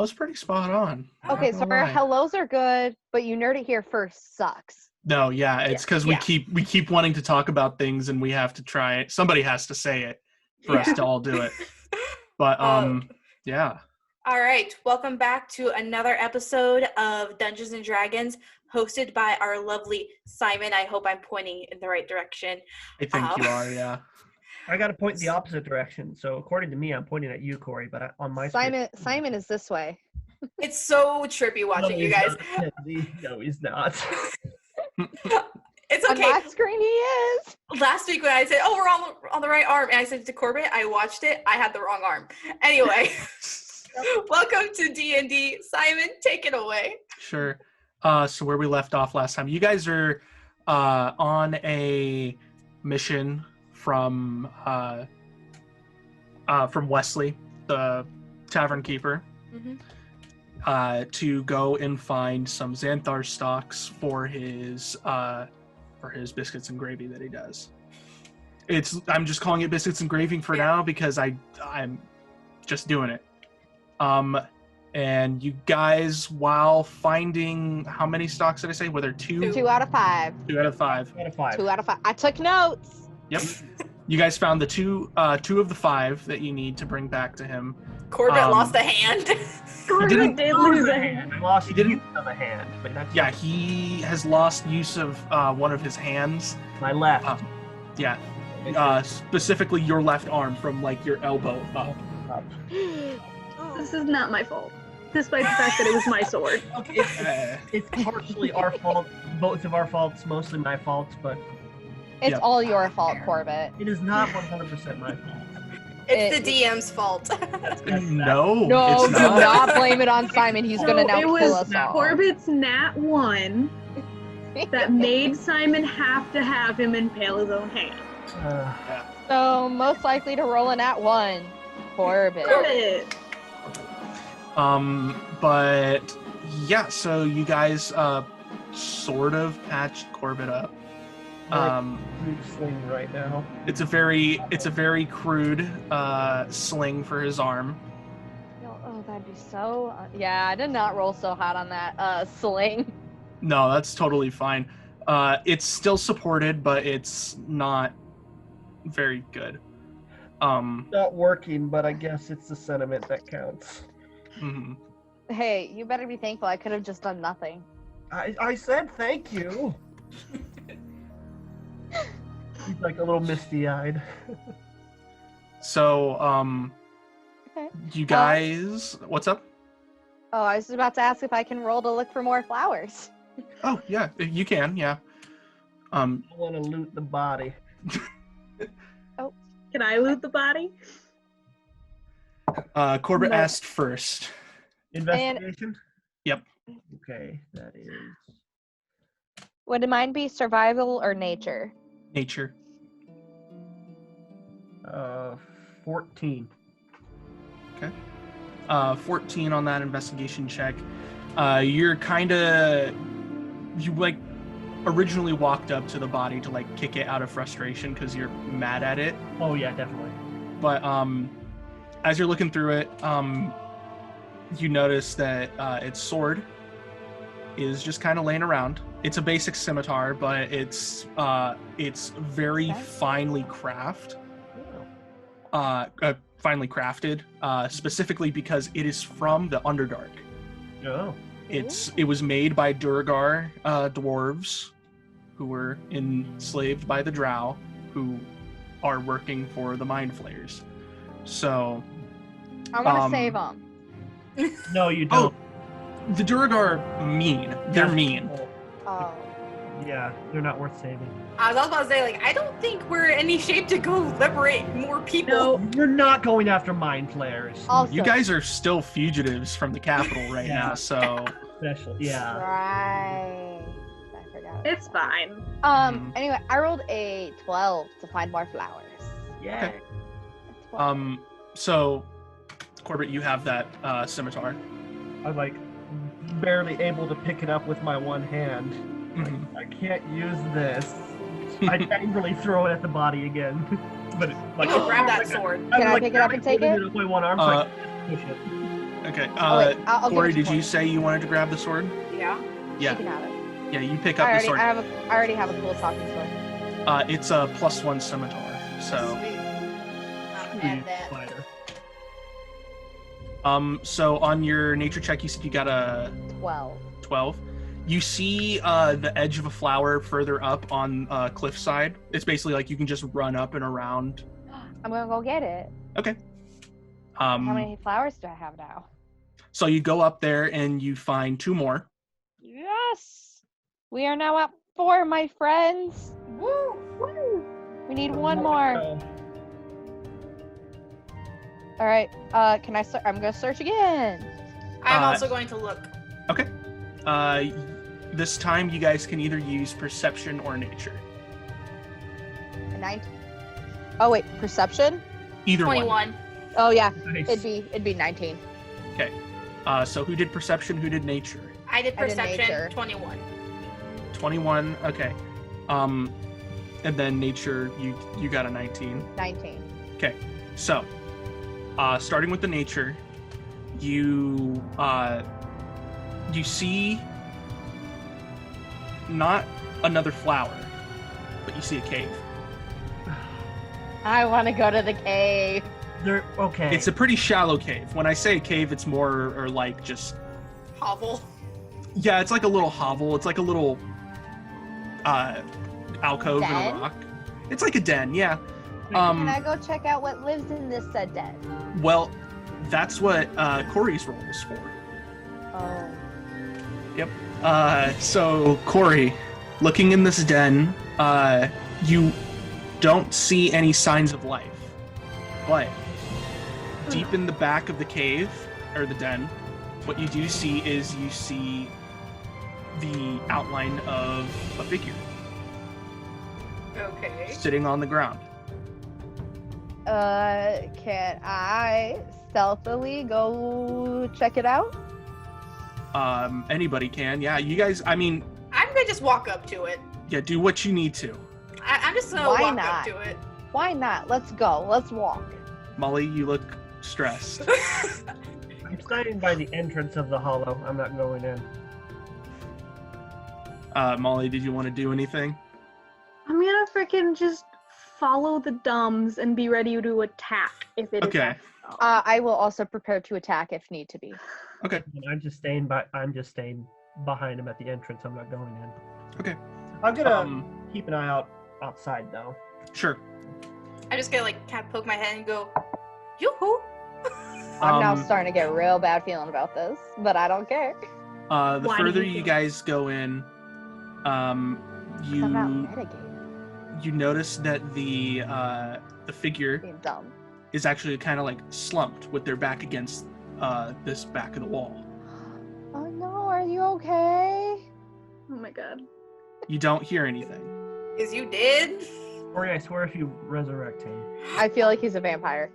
was pretty spot on. Okay, so our hellos are good, but you nerd it here first sucks. No, yeah, it's because we keep wanting to talk about things, and we have to try it. Somebody has to say it for us to all do it. But yeah. All right, welcome back to another episode of Dungeons and Dragons, hosted by our lovely Simon. I hope I'm pointing in the right direction. I think you are, yeah. I got to point the opposite direction. So according to me, I'm pointing at you, Corey. But on my Simon is this way. It's so trippy watching you guys. No, he's not. It's okay. On my screen, he is. Last week when I said, we're on the right arm, and I said to Corbett, I watched it, I had the wrong arm. Anyway, welcome to D&D. Simon, take it away. Sure. So where we left off last time, you guys are on a mission from Wesley, the tavern keeper, to go and find some Xanthar stalks for his biscuits and gravy that he does. I'm just calling it biscuits and gravy for now because I'm just doing it. And you guys, while finding, how many stalks did I say? Were there two? 2 out of 5. 2 out of 5. 2 out of 5. 2 out of 5. I took notes. Yep. You guys found the two of the 5 that you need to bring back to him. Corbett lost a hand. Corbett did lose a hand. I lost use of a hand. But that's he has lost use of one of his hands. my left. Specifically your left arm from like your elbow up. This is not my fault, despite the fact that it was my sword. It's partially our fault, both of our faults, mostly my fault, but It's all your fault, Corbett. it is not 100% my fault. It's the DM's fault. No, No, it's do not. not blame it on Simon. He's gonna now kill us all. Corbett's nat 1 that made Simon have to have him impale his own hand. So most likely to roll a nat 1, Corbett. Corbett. But yeah, so you guys sort of patched Corbett up. Sling right now. It's a very crude sling for his arm. Oh, that'd be so. Yeah, I did not roll so hot on that sling. No, that's totally fine. It's still supported, but it's not very good. Not working, but I guess it's the sentiment that counts. Mm-hmm. Hey, you better be thankful. I could have just done nothing. I said thank you. He's like a little misty-eyed. So, Okay. you guys, what's up? Oh, I was about to ask if I can roll to look for more flowers. Oh, yeah, you can, yeah. I want to loot the body. Can I loot the body? Corbett No. asked first. Investigation? Yep. Okay, that is... Would mine be survival or nature? Nature. 14. Okay. 14 on that investigation check. You're you like originally walked up to the body to like kick it out of frustration because you're mad at it. Oh yeah, definitely. But as you're looking through it, you notice that its sword is just kind of laying around. It's a basic scimitar, but it's very finely crafted. Specifically because it is from the Underdark. Oh. It was made by Durgar dwarves who were enslaved by the Drow, who are working for the Mind Flayers. So I want to save them. No, you don't. The Durgar mean. They're mean. Oh. Yeah, they're not worth saving. I was about to say, I don't think we're in any shape to go liberate more people. No, we're not going after mind flayers. Also, You guys are still fugitives from the capital right now, so Special, yeah. right. I forgot. It's fine. Anyway, I rolled a 12 to find more flowers. Yeah. Okay. So Corbett, you have that scimitar. I'm barely able to pick it up with my one hand. Mhm. I can't use this. I angrily throw it at the body again. But Grab that sword. Can I pick it up and take it? With my one arm, so I can push it. Okay. I'll Corey, give it to did you Corey. say you wanted to grab the sword? Yeah. She Yeah. can have it. Yeah, you pick up the sword. I already have a cool talking sword. It's a +1 scimitar. So, Sweet. I'll add that. Spider. so on your nature check, you said you got a 12. 12. You see the edge of a flower further up on cliffside. It's basically like you can just run up and around. I'm gonna go get it. Okay. How many flowers do I have now? So you go up there and you find 2 more. Yes! We are now at 4, my friends. Woo! Woo! We need 1 more. All right. Can I? I'm gonna search again. I'm also going to look. Okay. This time you guys can either use perception or nature. A 19. Oh wait, perception. Either one. 21. Oh yeah, Nice. it'd be 19. Okay. So who did perception? Who did nature? I did I did perception. nature. 21. 21. Okay. And then nature, you got a 19. 19. Okay. So, starting with the nature, you see not another flower, but you see a cave. I want to go to the cave. Okay. It's a pretty shallow cave. When I say cave, it's more or like just Hovel. yeah, it's like a little hovel. It's like a little alcove in a Den? rock. It's like a den, yeah. Can I go check out what lives in this den? Well, that's what Corey's role was for. Oh. So Corey, looking in this den, you don't see any signs of life, but deep in the back of the cave or the den, what you do see is you see the outline of a figure Okay. sitting on the ground. Can I stealthily go check it out? Anybody can, yeah. You guys, I mean, I'm gonna just walk up to it. yeah, do what you need to. I'm just gonna Why walk not? up to it. Why not? Let's go. Let's walk. Molly, you look stressed. I'm standing by the entrance of the hollow. I'm not going in. Molly, did you want to do anything? I'm gonna freaking just follow the dumbs and be ready to attack if it Okay. is. I will also prepare to attack if need to be. Okay. And I'm just staying behind him at the entrance. I'm not going in. Okay. I'm gonna keep an eye out outside though. Sure. I'm just gonna like kind of poke my head and go, yoo-hoo. I'm now starting to get a real bad feeling about this, but I don't care. The Why do further you you think- guys go in, I'm not you mitigating. you notice that the figure Being dumb. is actually kind of like slumped with their back against this back of the wall. Oh no, are you okay? Oh my god. You don't hear anything. Is you did? Corey, I swear if you resurrect him. I feel like he's a vampire.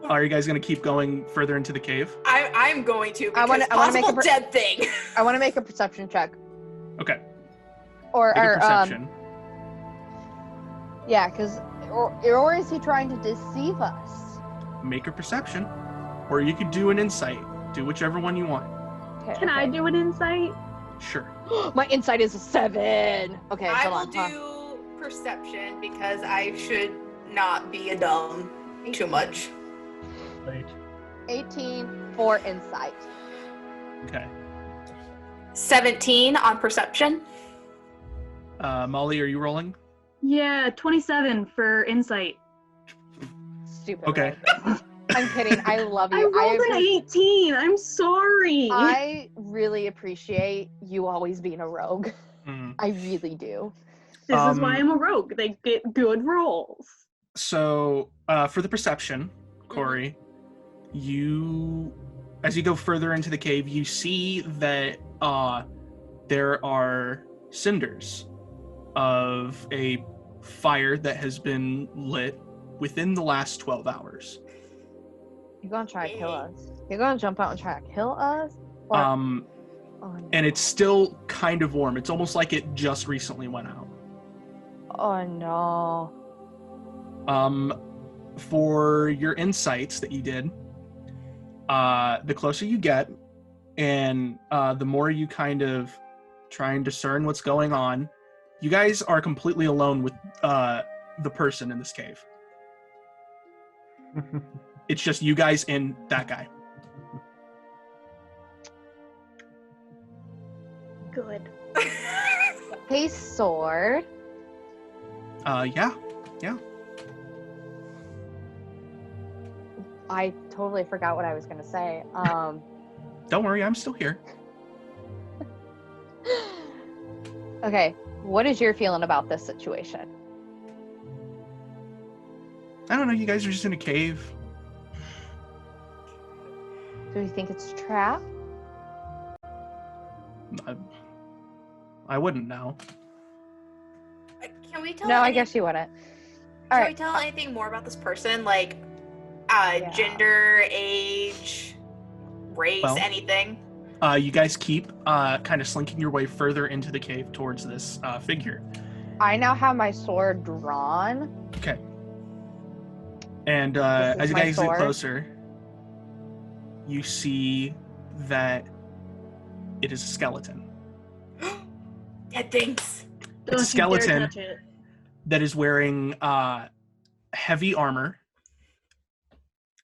Are you guys gonna keep going further into the cave? I'm going to because I wanna make possible a dead thing. I want to make a perception check. Okay. Or Make a perception. Yeah, because or is he trying to deceive us? Make a perception, or you could do an insight. Do whichever one you want. Okay, Can I do an insight? Sure. My insight is a 7. Okay, I hold will on. do perception because I should not be a dumb too much. Late. 18 for insight. Okay. 17 on perception. Molly, are you rolling? Yeah, 27 for insight. Stupid. Okay. right? I'm kidding. I love I you. rolled an 18. I'm sorry. I really appreciate you always being a rogue. Mhm. I really do. This is why Um, I'm a rogue. They get good rolls. So, for the perception, Corey, you, as you go further into the cave, you see that there are cinders of a fire that has been lit within the last 12 hours. You're gonna try to kill us. You're gonna jump out and try to kill us? Or- oh, no. And it's still kind of warm. It's almost like it just recently went out. Oh no. For your insights that you did, the closer you get, and the more you kind of try and discern what's going on, you guys are completely alone with the person in this cave. It's just you guys and that guy. Good. Hey, sword. Yeah. I totally forgot what I was gonna say. Don't worry, I'm still here. Okay, what is your feeling about this situation? I don't know, you guys are just in a cave. Do you think it's a trap? I wouldn't know. Can we tell? No, I guess you wouldn't. All Can right. we tell anything more about this person? Like, gender, age, race, Well, anything? You guys keep kind of slinking your way further into the cave towards this figure. I now have my sword drawn. Okay. And This as is you my guys get sword. closer, you see that it is a skeleton. Dead things. It's a Don't you dare skeleton touch it. that is wearing heavy armor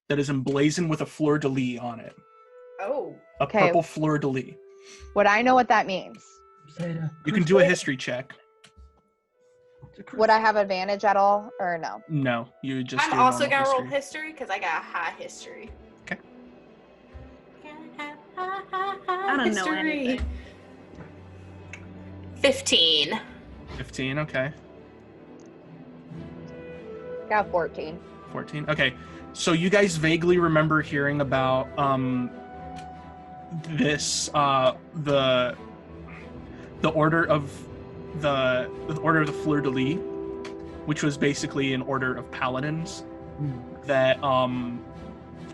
that is emblazoned with a fleur-de-lis on it. Oh. A Okay. purple fleur-de-lis. Would I know what that means? You can do a history check. Would I have advantage at all, or no? No, you just I'm do also normal gonna roll history. history because I got a high history. Okay. I don't know anything. 15. 15, okay. Got 14. 14, okay. So you guys vaguely remember hearing about this the order of the fleur-de-lis, which was basically an order of paladins that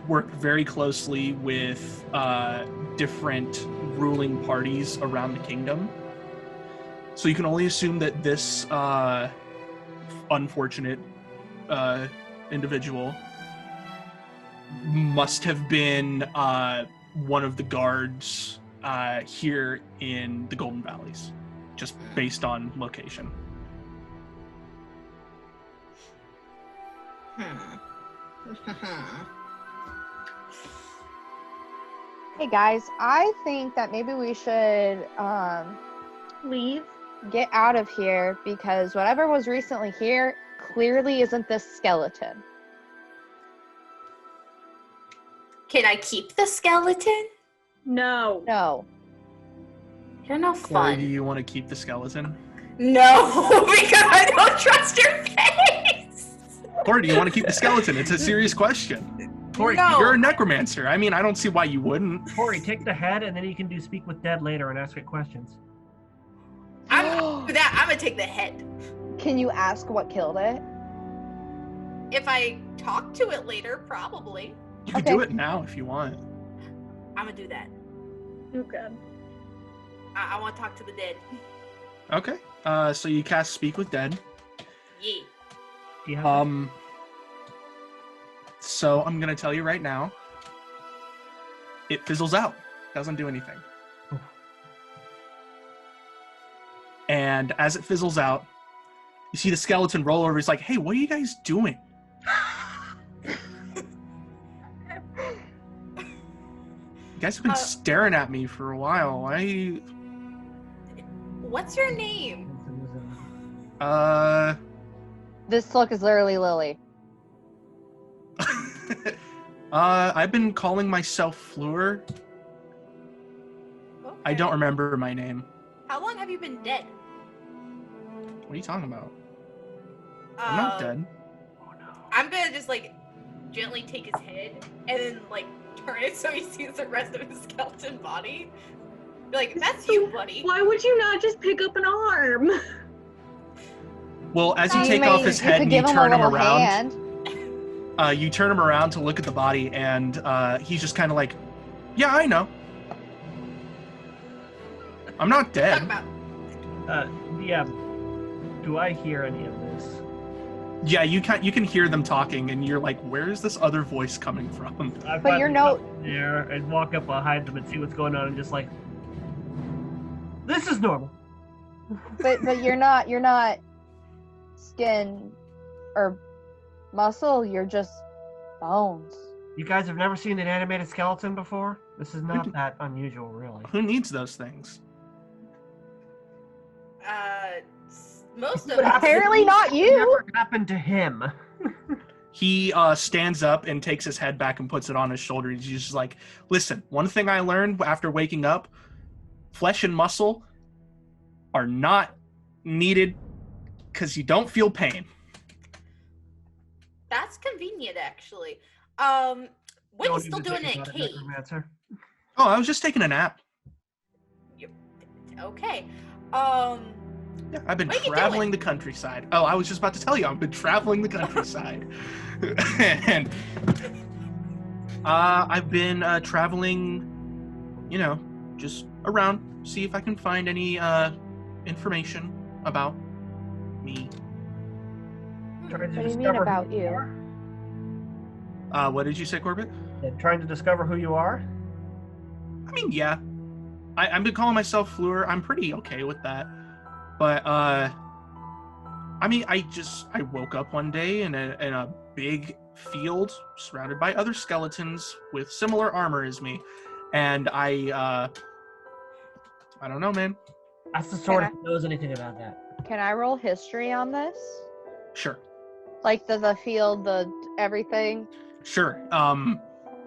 worked very closely with different ruling parties around the kingdom. So you can only assume that this unfortunate individual must have been one of the guards here in the Golden Valleys, just based on location. Hey guys, I think that maybe we should Leave. get out of here because whatever was recently here clearly isn't this skeleton. Can I keep the skeleton? No. No. You're no Corey, fun. do you want to keep the skeleton? No, because I don't trust your face. Corey, do you want to keep the skeleton? It's a serious question. Corey, No. You're a necromancer. I mean, I don't see why you wouldn't. Corey, take the head, and then you can do speak with dead later and ask it questions. I'm gonna take the head. Can you ask what killed it? If I talk to it later, probably. You can Okay. do it now if you want. I'm gonna do that. Oh god. I want to talk to the dead. Okay. So you cast Speak with Dead. Yeah. Do you have So I'm gonna tell you right now, it fizzles out. Doesn't do anything. Oof. And as it fizzles out, you see the skeleton roll over. He's like, "Hey, what are you guys doing?" You guys have been staring at me for a while. Why? What's your name? This look is literally Lily. I've been calling myself Fleur. I Okay. don't remember my name. How long have you been dead? What are you talking about? I'm not dead. I'm gonna just like gently take his head and then like turn it so he sees the rest of his skeleton body. Be like, that's you, buddy. Why would you not just pick up an arm? Well, as you You take may- off his you head could and you give him a turn him little around, hand. you turn him around to look at the body, and he's just kind of like, "Yeah, I know. I'm not Talk dead." about. Yeah. Do I hear any of this? Yeah, you can hear them talking, and you're like, where is this other voice coming from? I But you're finally come there and walk up behind them and see what's going on, and just like, this is normal. But you're not skin or muscle. You're just bones. You guys have never seen an animated skeleton before? This is not that unusual, really. Who needs those things? Most of What us. Apparently not you. Never happened to him. He stands up and takes his head back and puts it on his shoulder. He's just like, listen, one thing I learned after waking up, flesh and muscle are not needed because you don't feel pain. That's convenient, actually. What are you still doing in a cave? Oh, I was just taking a nap. Okay. Yeah, I've been What are you traveling doing? the countryside. Oh, I was just about to tell you, I've been traveling the countryside. And I've been traveling, just around, see if I can find any information about me. Trying to What do you mean discover about who you? are? What did you say, Corbett? And trying to discover who you are? I mean, yeah. I've been calling myself Fleur. I'm pretty okay with that. But, I woke up one day in a big field surrounded by other skeletons with similar armor as me. And I don't know, man. That's the sort of who knows anything about that. Can I roll history on this? Sure. Like the field, the everything? Sure.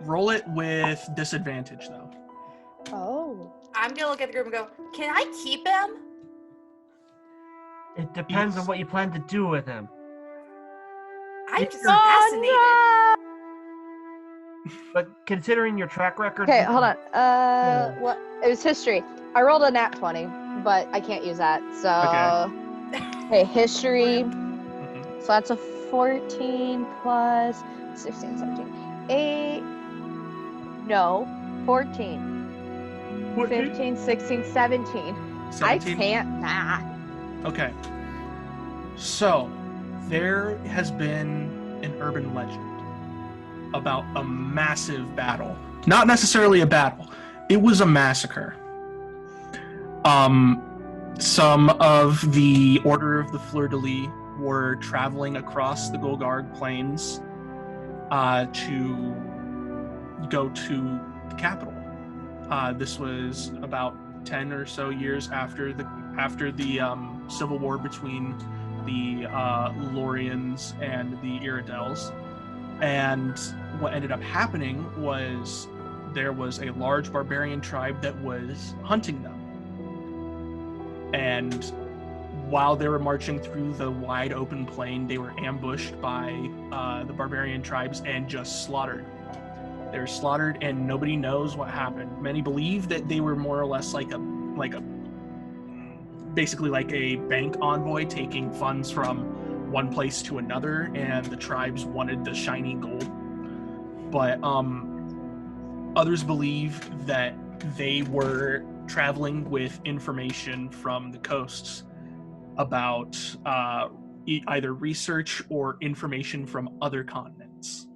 Roll it with disadvantage, though. Oh. I'm gonna look at the group and go, can I keep him? It depends on what you plan to do with him. I'm If just you're- fascinated. But considering your track record... Okay, hold on. Yeah. What? It was history. I rolled a nat 20, but I can't use that. So, okay, history. Mhm. So that's a 14 plus 16, 17, 8. No, 14. 15, 16, 17. I 17? can't math. Okay. So, there has been an urban legend about a massive battle. Not necessarily a battle. It was a massacre. Some of the Order of the Fleur-de-Lis were traveling across the Golgarg Plains to go to the capital. This was about 10 or so years after the civil war between the Lorians and the Iridels. And what ended up happening was there was a large barbarian tribe that was hunting them. And while they were marching through the wide open plain, they were ambushed by the barbarian tribes and just slaughtered. They were slaughtered, and nobody knows what happened. Many believe that they were more or less basically like a bank envoy taking funds from one place to another, and the tribes wanted the shiny gold. But others believe that they were traveling with information from the coasts about either research or information from other continents.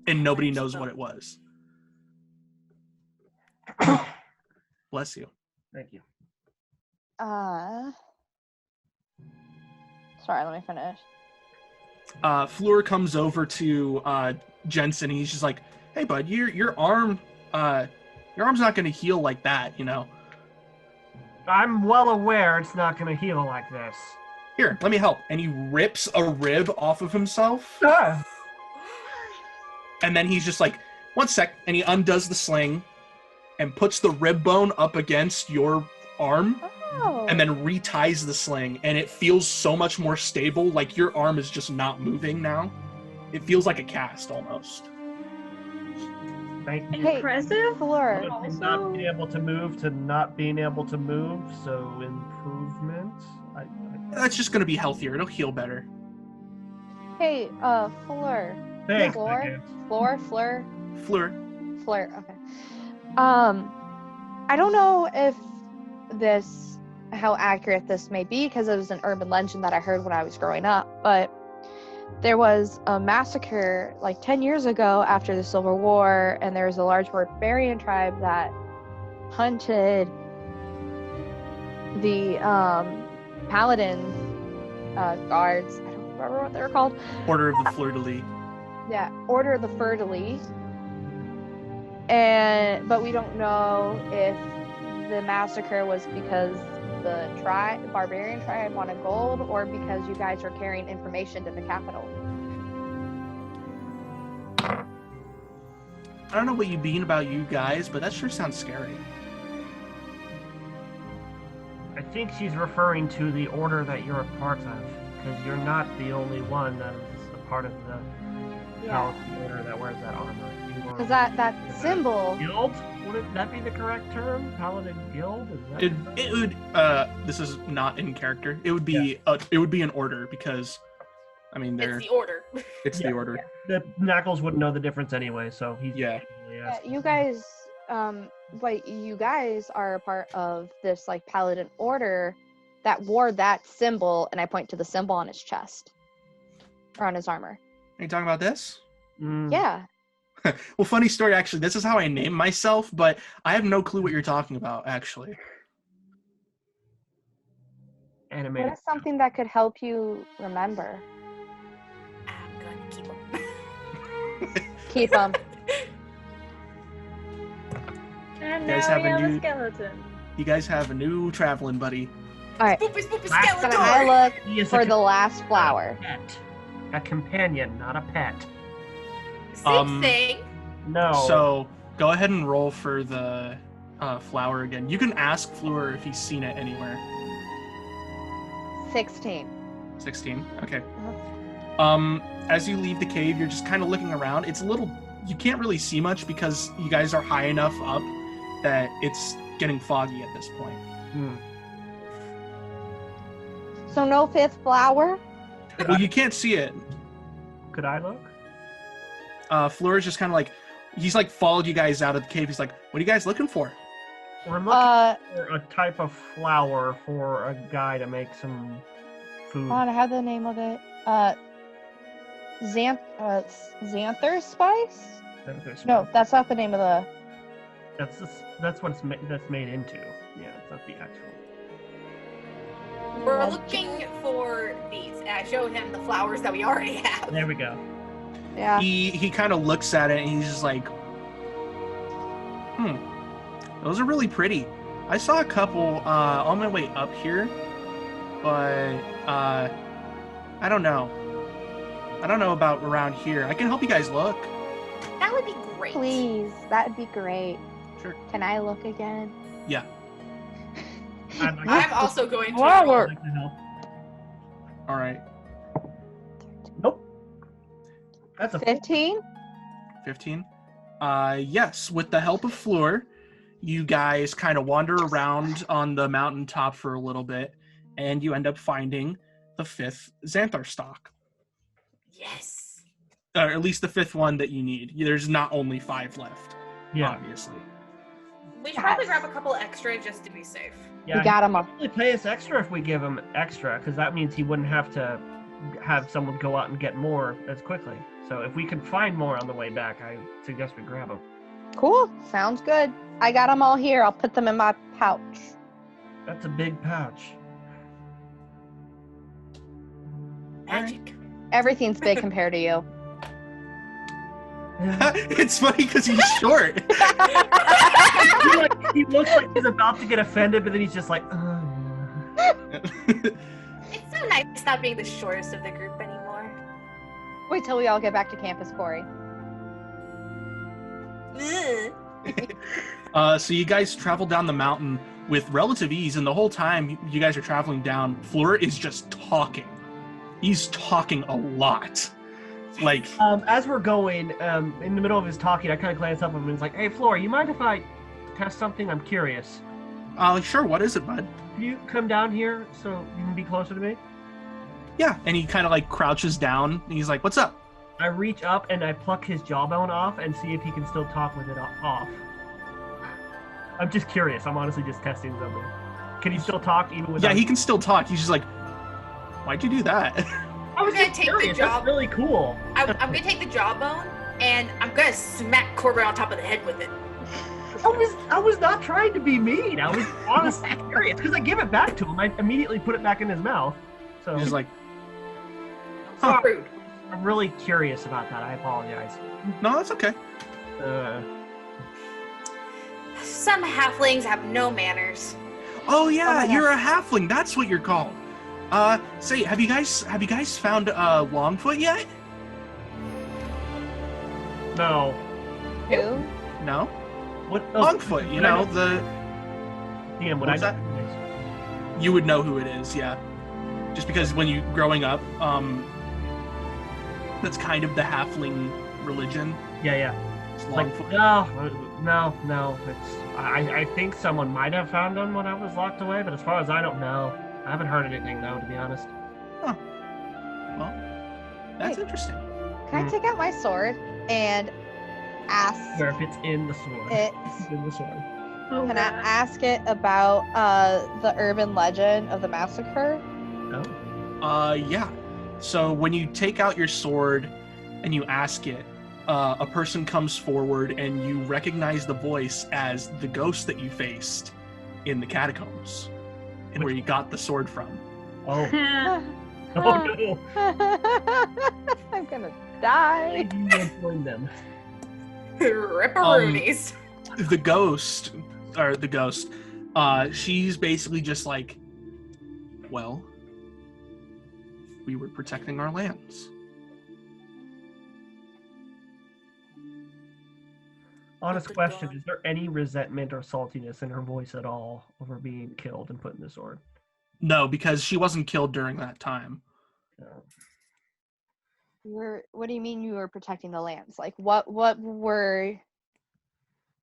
And nobody knows what it was. Bless you. Thank you. Sorry, let me finish. Fleur comes over to Jensen, and he's just like, "Hey, bud, your arm's not going to heal like that, you know. I'm well aware it's not going to heal like this. Here, let me help." And he rips a rib off of himself, Ah. and then he's just like, "1 sec," and he undoes the sling and puts the rib bone up against your arm, Oh. and then reties the sling, and it feels so much more stable. Like your arm is just not moving now. It feels like a cast almost. Thank you. Hey, Impressive. Fleur. From not being able to move to not being able to move, so improvement. That's just gonna be healthier. It'll heal better. Hey, Fleur. Thanks, Fleur? Megan. Fleur. Fleur. Okay. I don't know if this how accurate this may be because it was an urban legend that I heard when I was growing up, but there was a massacre like 10 years ago after the Civil War, and there was a large barbarian tribe that hunted the paladins, guards. I don't remember what they were called. Order of the Fleur-de-Lis. Yeah, Order of the Fleur-de-Lis. But we don't know if the massacre was because the barbarian tribe wanted gold, or because you guys are carrying information to the capital. I don't know what you mean about you guys, but that sure sounds scary. I think she's referring to the order that you're a part of, because you're not the only one that is a part of the paladin order that wears that armor. Because that symbol. Guild? Would that be the correct term? Paladin guild? Is that It would. This is not in character. It would be. It would be an order because, I mean, they're. It's the order. It's the order. The Knuckles wouldn't know the difference anyway, so he's You guys, but you guys are a part of this like paladin order that wore that symbol, and I point to the symbol on his chest or on his armor. Are you talking about this? Yeah. Well, funny story, actually. This is how I named myself, but I have no clue what you're talking about, actually. animated. What is something that could help you remember? I'm gonna keep them. Keep them. And You guys now have we a have new- a skeleton. You guys have a new traveling buddy. All right. Spoopy, spoopy, Last Can skeleton. I look He is for a the last flower? pet. A companion, not a pet. Same thing. No. So go ahead and roll for the flower again. You can ask Fleur if he's seen it anywhere. 16. 16. Okay. As you leave the cave, you're just kind of looking around. It's a little. You can't really see much because you guys are high enough up that it's getting foggy at this point. So no fifth flower? Well, you can't see it. Could I look? Fleur is just kind of like, he's like followed you guys out of the cave. He's like, what are you guys looking for? We're looking for a type of flower for a guy to make some food. Hold on, I have the name of it. Xanther spice? No, that's not the name of the. That's what that's made into. Yeah, it's not the actual. We're looking for these, and I show him the flowers that we already have. There we go. Yeah. He kind of looks at it and he's just like, those are really pretty. I saw a couple on my way up here, but I don't know. I don't know about around here. I can help you guys look. That would be great. Please, that'd be great. Sure. Can I look again? Yeah. I'm also going to. Flower. I'd like to help. All right. Nope. That's a 15? 15. Yes. With the help of Fleur, you guys kind of wander around on the mountaintop for a little bit, and you end up finding the 5th Xanther stock. Yes. Or at least the 5th one that you need. There's not only 5 left, obviously. We should probably grab a couple extra just to be safe. Yeah, We got him all. he'll pay us extra if we give him extra, because that means he wouldn't have to have someone go out and get more as quickly. So if we can find more on the way back, I suggest we grab them. Cool. Sounds good. I got them all here. I'll put them in my pouch. That's a big pouch. Magic. Everything's big compared to you. It's funny because he's short. He looks like he's about to get offended, but then he's just like, It's so nice not being the shortest of the group anymore. Wait till we all get back to campus, Corey. Ugh. So you guys travel down the mountain with relative ease, and the whole time you guys are traveling down, Fleur is just talking. He's talking a lot. Like, as we're going, in the middle of his talking, I kind of glance up at him and he's like, hey, Flora, you mind if I test something? I'm curious. Sure, what is it, bud? Can you come down here so you can be closer to me? Yeah, and he kind of like crouches down, and he's like, what's up? I reach up and I pluck his jawbone off and see if he can still talk with it off. I'm just curious. I'm honestly just testing something. Can he still talk even without? Yeah, he can still talk. He's just like, why'd you do that? I was I'm gonna just take the curious. job. That's really cool. I'm gonna take the jawbone and I'm gonna smack Corbett on top of the head with it. I was not trying to be mean. I was honestly curious because I give it back to him. I immediately put it back in his mouth. So He's like, So rude. I'm really curious about that. I apologize. no, that's okay. Some halflings have no manners. Oh yeah, Oh, yeah. you're a halfling. That's what you're called. Say, have you guys found Longfoot yet? No. Who? No. What? Longfoot. You know the. Damn, What was that? You would know who it is, yeah. Just because when you growing up, that's kind of the halfling religion. Yeah. It's Like, Longfoot. no. It's I think someone might have found him when I was locked away, but as far as I don't know, I haven't heard anything though, to be honest. Huh. Well, that's interesting. Can I take out my sword and ask Where if it's in the sword. it? It's in the sword. Oh, Can I God. ask it about the urban legend of the massacre? Oh. Yeah. So when you take out your sword and you ask it, a person comes forward and you recognize the voice as the ghost that you faced in the catacombs and where you got the sword from. Oh. Oh no. I'm gonna die. You will join them. Ripperoonies. The ghost, she's basically just like, well, we were protecting our lands. Honest question, is there any resentment or saltiness in her voice at all over being killed and put in the sword? No, because she wasn't killed during that time. What do you mean you were protecting the lands? Like what were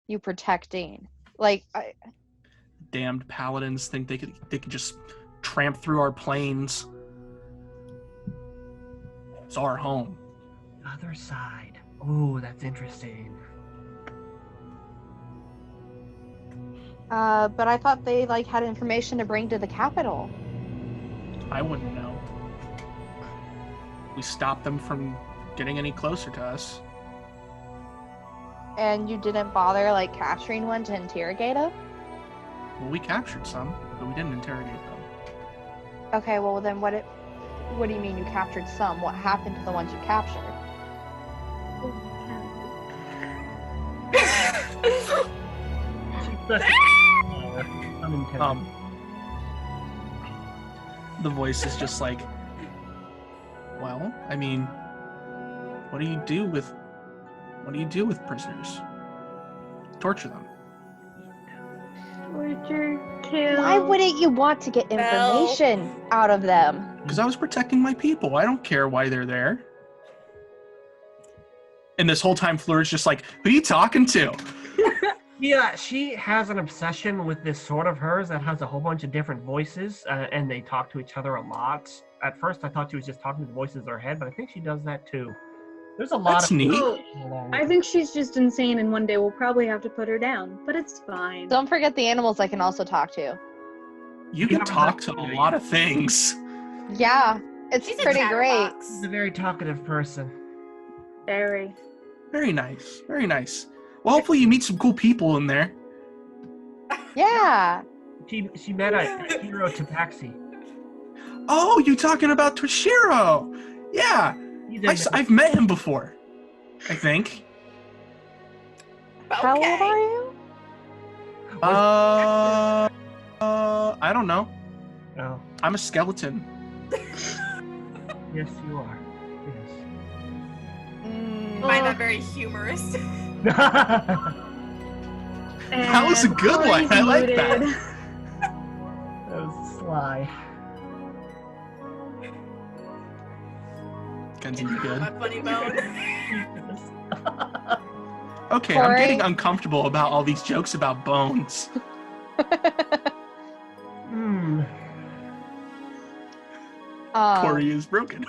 you protecting? Like Damned paladins think they could just tramp through our plains. It's our home. Other side. Oh, that's interesting. but I thought they like had information to bring to the capital. I wouldn't know. We stopped them from getting any closer to us. And you didn't bother like capturing one to interrogate him? Well, we captured some, but we didn't interrogate them. Okay, well then what do you mean you captured some? What happened to the ones you captured? Unintended. The voice is just like, well, I mean, what do you do with prisoners? Torture them. Torture, kill. Why wouldn't you want to get information out of them? Because I was protecting my people. I don't care why they're there. And this whole time, Fleur's just like, who are you talking to? Yeah, she has an obsession with this sword of hers that has a whole bunch of different voices, and they talk to each other a lot. At first, I thought she was just talking to the voices in her head, but I think she does that too. There's a lot That's of neat. I think she's just insane, and one day we'll probably have to put her down, but it's fine. Don't forget the animals I can also talk to. You can haven't talk had to a to, lot of things. Yeah, it's She's a pretty great. chatterbox. She's a very talkative person. Very. Very nice. Very nice. Well, hopefully you meet some cool people in there. Yeah. She met a hero Tabaxi. Oh, you talking about Toshiro? Yeah, I've met him before. I think. How old Okay. are you? I don't know. Oh, I'm a skeleton. yes, you are. Might not very humorous. Yes. That was a good one. I like that. That was sly. Continue good. My funny bone. Okay, Corey? I'm getting uncomfortable about all these jokes about bones. Hmm. Corey is broken.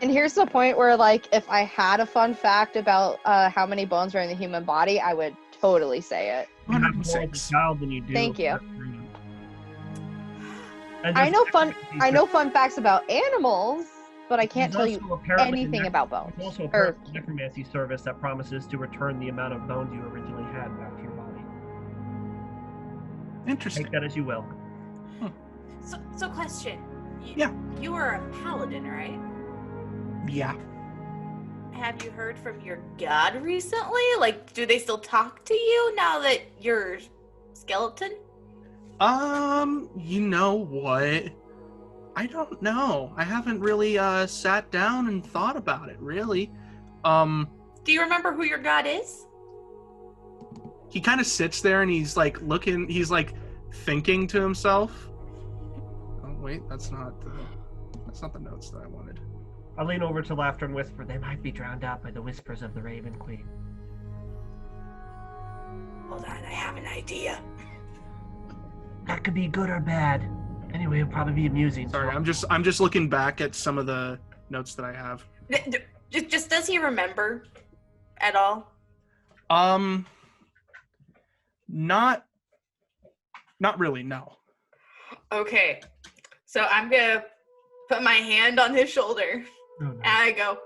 And here's the point where, like, if I had a fun fact about how many bones are in the human body, I would totally say it. You have more as a 106. child than you do. Thank you. And I there's know fun facts about animals, but I can't tell there's you also apparently anything about bones. There's also Or a necromancy service that promises to return the amount of bones you originally had back to your body. Interesting. Take that as you will. So question. Yeah. You are a paladin, right? Yeah. Have you heard from your god recently? Like, do they still talk to you now that you're skeleton? You know what? I don't know. I haven't really sat down and thought about it, really. Do you remember who your god is? He kind of sits there and he's like looking, he's like thinking to himself. Oh wait, that's not the notes that I wanted. I lean over to Laughter and whisper, they might be drowned out by the whispers of the Raven Queen. Hold on, I have an idea. That could be good or bad. Anyway, it'll probably be amusing. Sorry, I'm just looking back at some of the notes that I have. Just does he remember at all? Not really, no. Okay, so I'm gonna put my hand on his shoulder, Oh, no. and I go,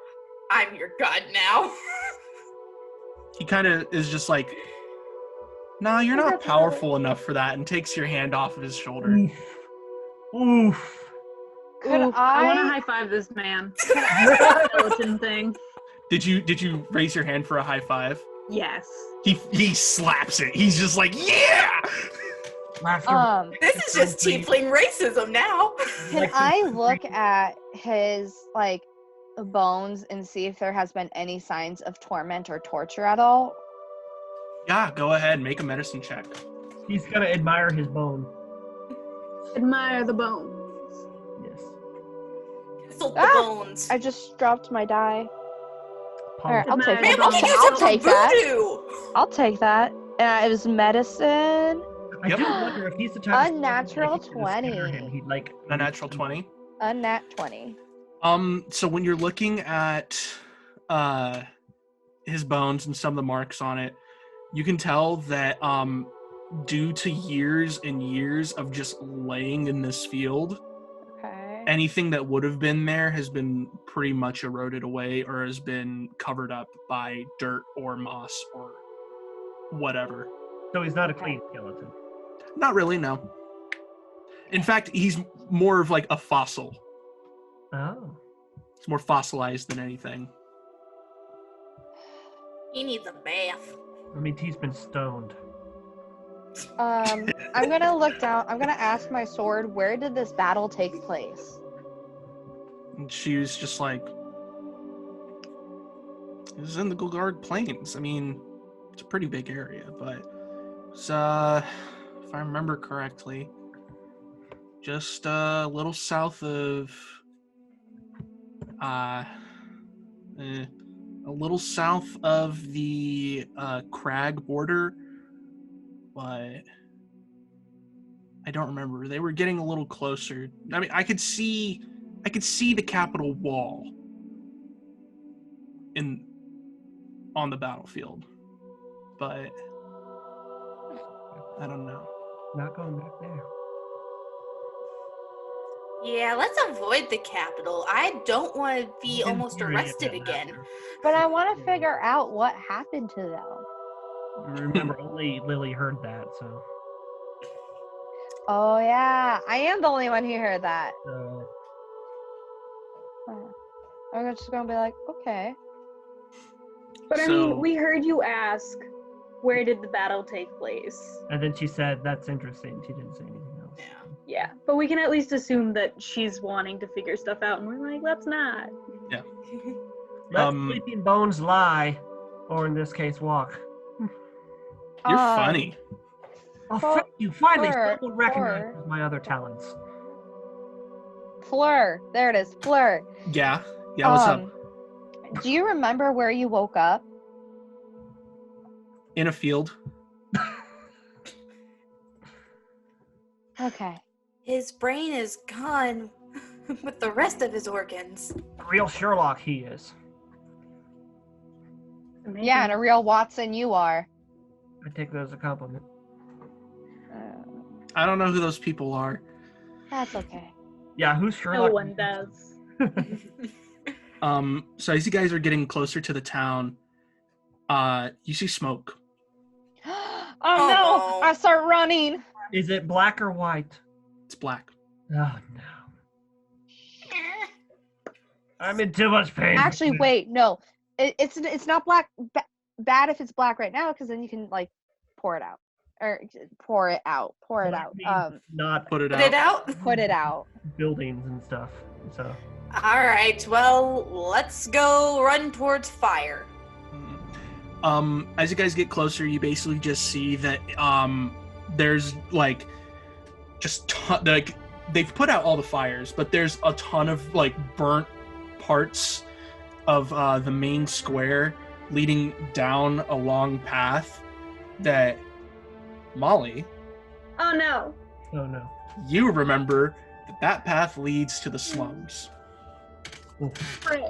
I'm your god now. He kind of is just like, nah, you're not powerful enough for that, and takes your hand off of his shoulder. Oof. could Ooh, I want to I? high five this man. Skeleton thing. Did you raise your hand for a high five? Yes. He slaps it. He's just like, yeah! Laughter. This is just tiefling racism now. Can I look at his like bones and see if there has been any signs of torment or torture at all? Yeah, go ahead, make a medicine check. He's gonna admire his bone. Admire the bones. Yes. Consult the Ah! bones. I just dropped my die. Palm. Alright, I'll take Man, it. Man, we can use I'll it for take that. voodoo. I'll take that. It was medicine. I Yep. do wonder if he's the type of Unnatural skeleton that if you just scare 20. him, he'd like A natural 20. A nat 20. So when you're looking at his bones and some of the marks on it, you can tell that due to years and years of just laying in this field, Okay. anything that would have been there has been pretty much eroded away or has been covered up by dirt or moss or whatever. So he's not a clean skeleton. Not really, no. In fact, he's more of like a fossil. Oh. It's more fossilized than anything. He needs a bath. I mean, he's been stoned. I'm gonna look down. I'm gonna ask my sword, where did this battle take place? And she was just like, it was in the Gulgard Plains. I mean, it's a pretty big area, but it's, if I remember correctly, just a little south of, a little south of the crag border, but I don't remember. They were getting a little closer. I mean, I could see the Capitol wall on the battlefield, but I don't know. Not going back there. Yeah, let's avoid the capital. I don't want to be In almost theory, arrested it again. doesn't matter. But I want to figure out what happened to them. Remember, only Lily heard that, so. Oh yeah, I am the only one who heard that. I'm just gonna be like, okay. But I So- mean, we heard you ask, where did the battle take place? And then she said, that's interesting. She didn't say anything else. Yeah. Yeah, but we can at least assume that she's wanting to figure stuff out, and we're like, let's not. Let sleeping bones lie, or in this case, walk. You're funny. Oh, Fleur- thank you. Finally, Fleur- someone recognizes Fleur. my other talents. Fleur, there it is, Fleur. Yeah, what's up? Do you remember where you woke up? In a field. Okay. His brain is gone with the rest of his organs. Real Sherlock he is. Yeah, and a real Watson you are. I take that as a compliment. I don't know who those people are. That's okay. Yeah, who's Sherlock? No one does. So as you guys are getting closer to the town, you see smoke. Oh Oh, no! no. I start running. Is it black or white? It's black. Oh no. I'm in too much pain. Actually, wait, no. It's not black. Bad if it's black right now, because then you can like pour it out, or pour it out. Not Put it Put out. it out. Put it out. buildings and stuff. So All right. Well, let's go run towards fire. As you guys get closer, you basically just see that there's like just like they've put out all the fires, but there's a ton of like burnt parts of the main square leading down a long path that Molly, Oh no. oh no. you remember that path leads to the slums. Frick.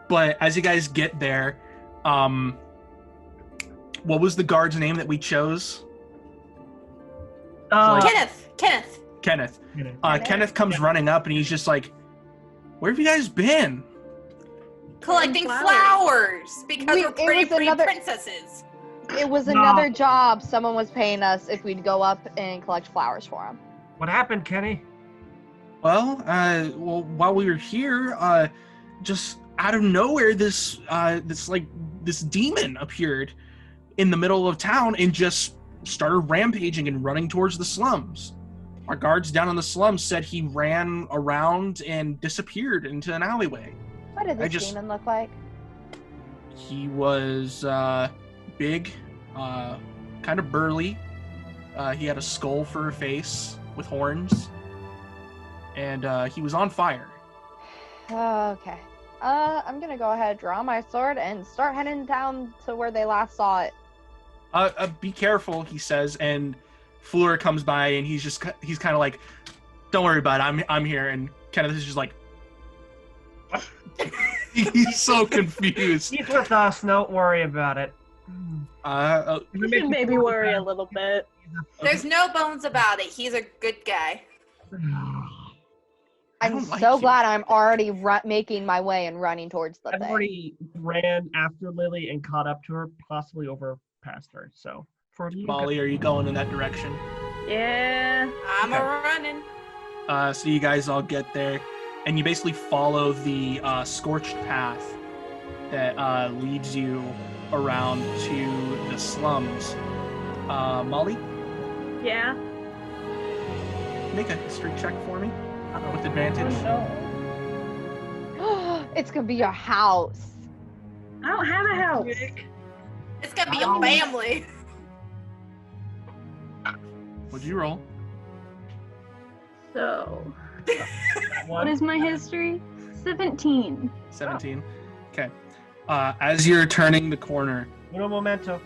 But as you guys get there, what was the guard's name that we chose? Kenneth. Kenneth. Kenneth comes running up and he's just like, "Where have you guys been?" Collecting Flowers. flowers because We- we're it pretty was another- princesses. It was No. another job. Someone was paying us if we'd go up and collect flowers for him. What happened, Kenny? Well, while we were here, just out of nowhere, this demon appeared in the middle of town and just started rampaging and running towards the slums. Our guards down in the slums said he ran around and disappeared into an alleyway. What did I this just- demon look like? He was big, kind of burly. He had a skull for a face with horns, and he was on fire. Okay. I'm gonna go ahead, draw my sword, and start heading down to where they last saw it. Be careful, he says, and Fleur comes by, and he's kind of like, "Don't worry about it. I'm here." And Kenneth is just like, he's so confused. He's with us. Don't worry about it. You should maybe worry a little bit. There's no bones about it. He's a good guy. I I'm don't like so you. glad I'm already making my way and running towards the I've thing. already ran after Lily and caught up to her, possibly over past her. So for you Molly, are you going in that direction? Yeah. I'm Okay. a running. So you guys all get there, and you basically follow the scorched path that leads you around to the slums. Molly, Yeah. make a history check for me with advantage. It's gonna be your house. I don't have a house. It's gonna be a family. What'd you roll? So, what One. is my history? 17. 17. Okay. As you're turning the corner, Uno momento.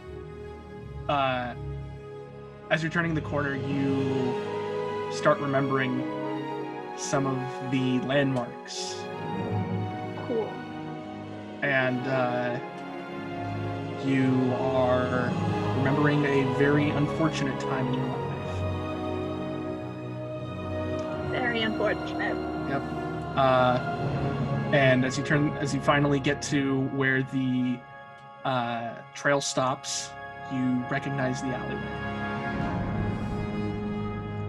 you start remembering some of the landmarks, Cool. and you are remembering a very unfortunate time in your life. Very unfortunate. Yep. And as you finally get to where the trail stops, you recognize the alleyway,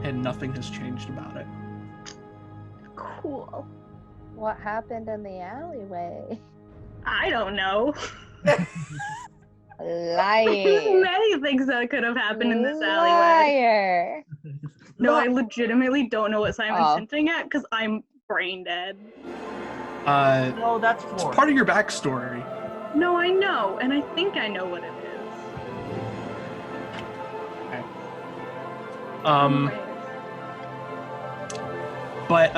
and nothing has changed about it. Cool. What happened in the alleyway? I don't know. There's Lying. many things that could have happened in this alleyway. Liar. No, I legitimately don't know what Simon's Oh. hinting at because I'm brain dead. No, that's It's Flora. part of your backstory. No, I know, and I think I know what it is. Um, Anyways. But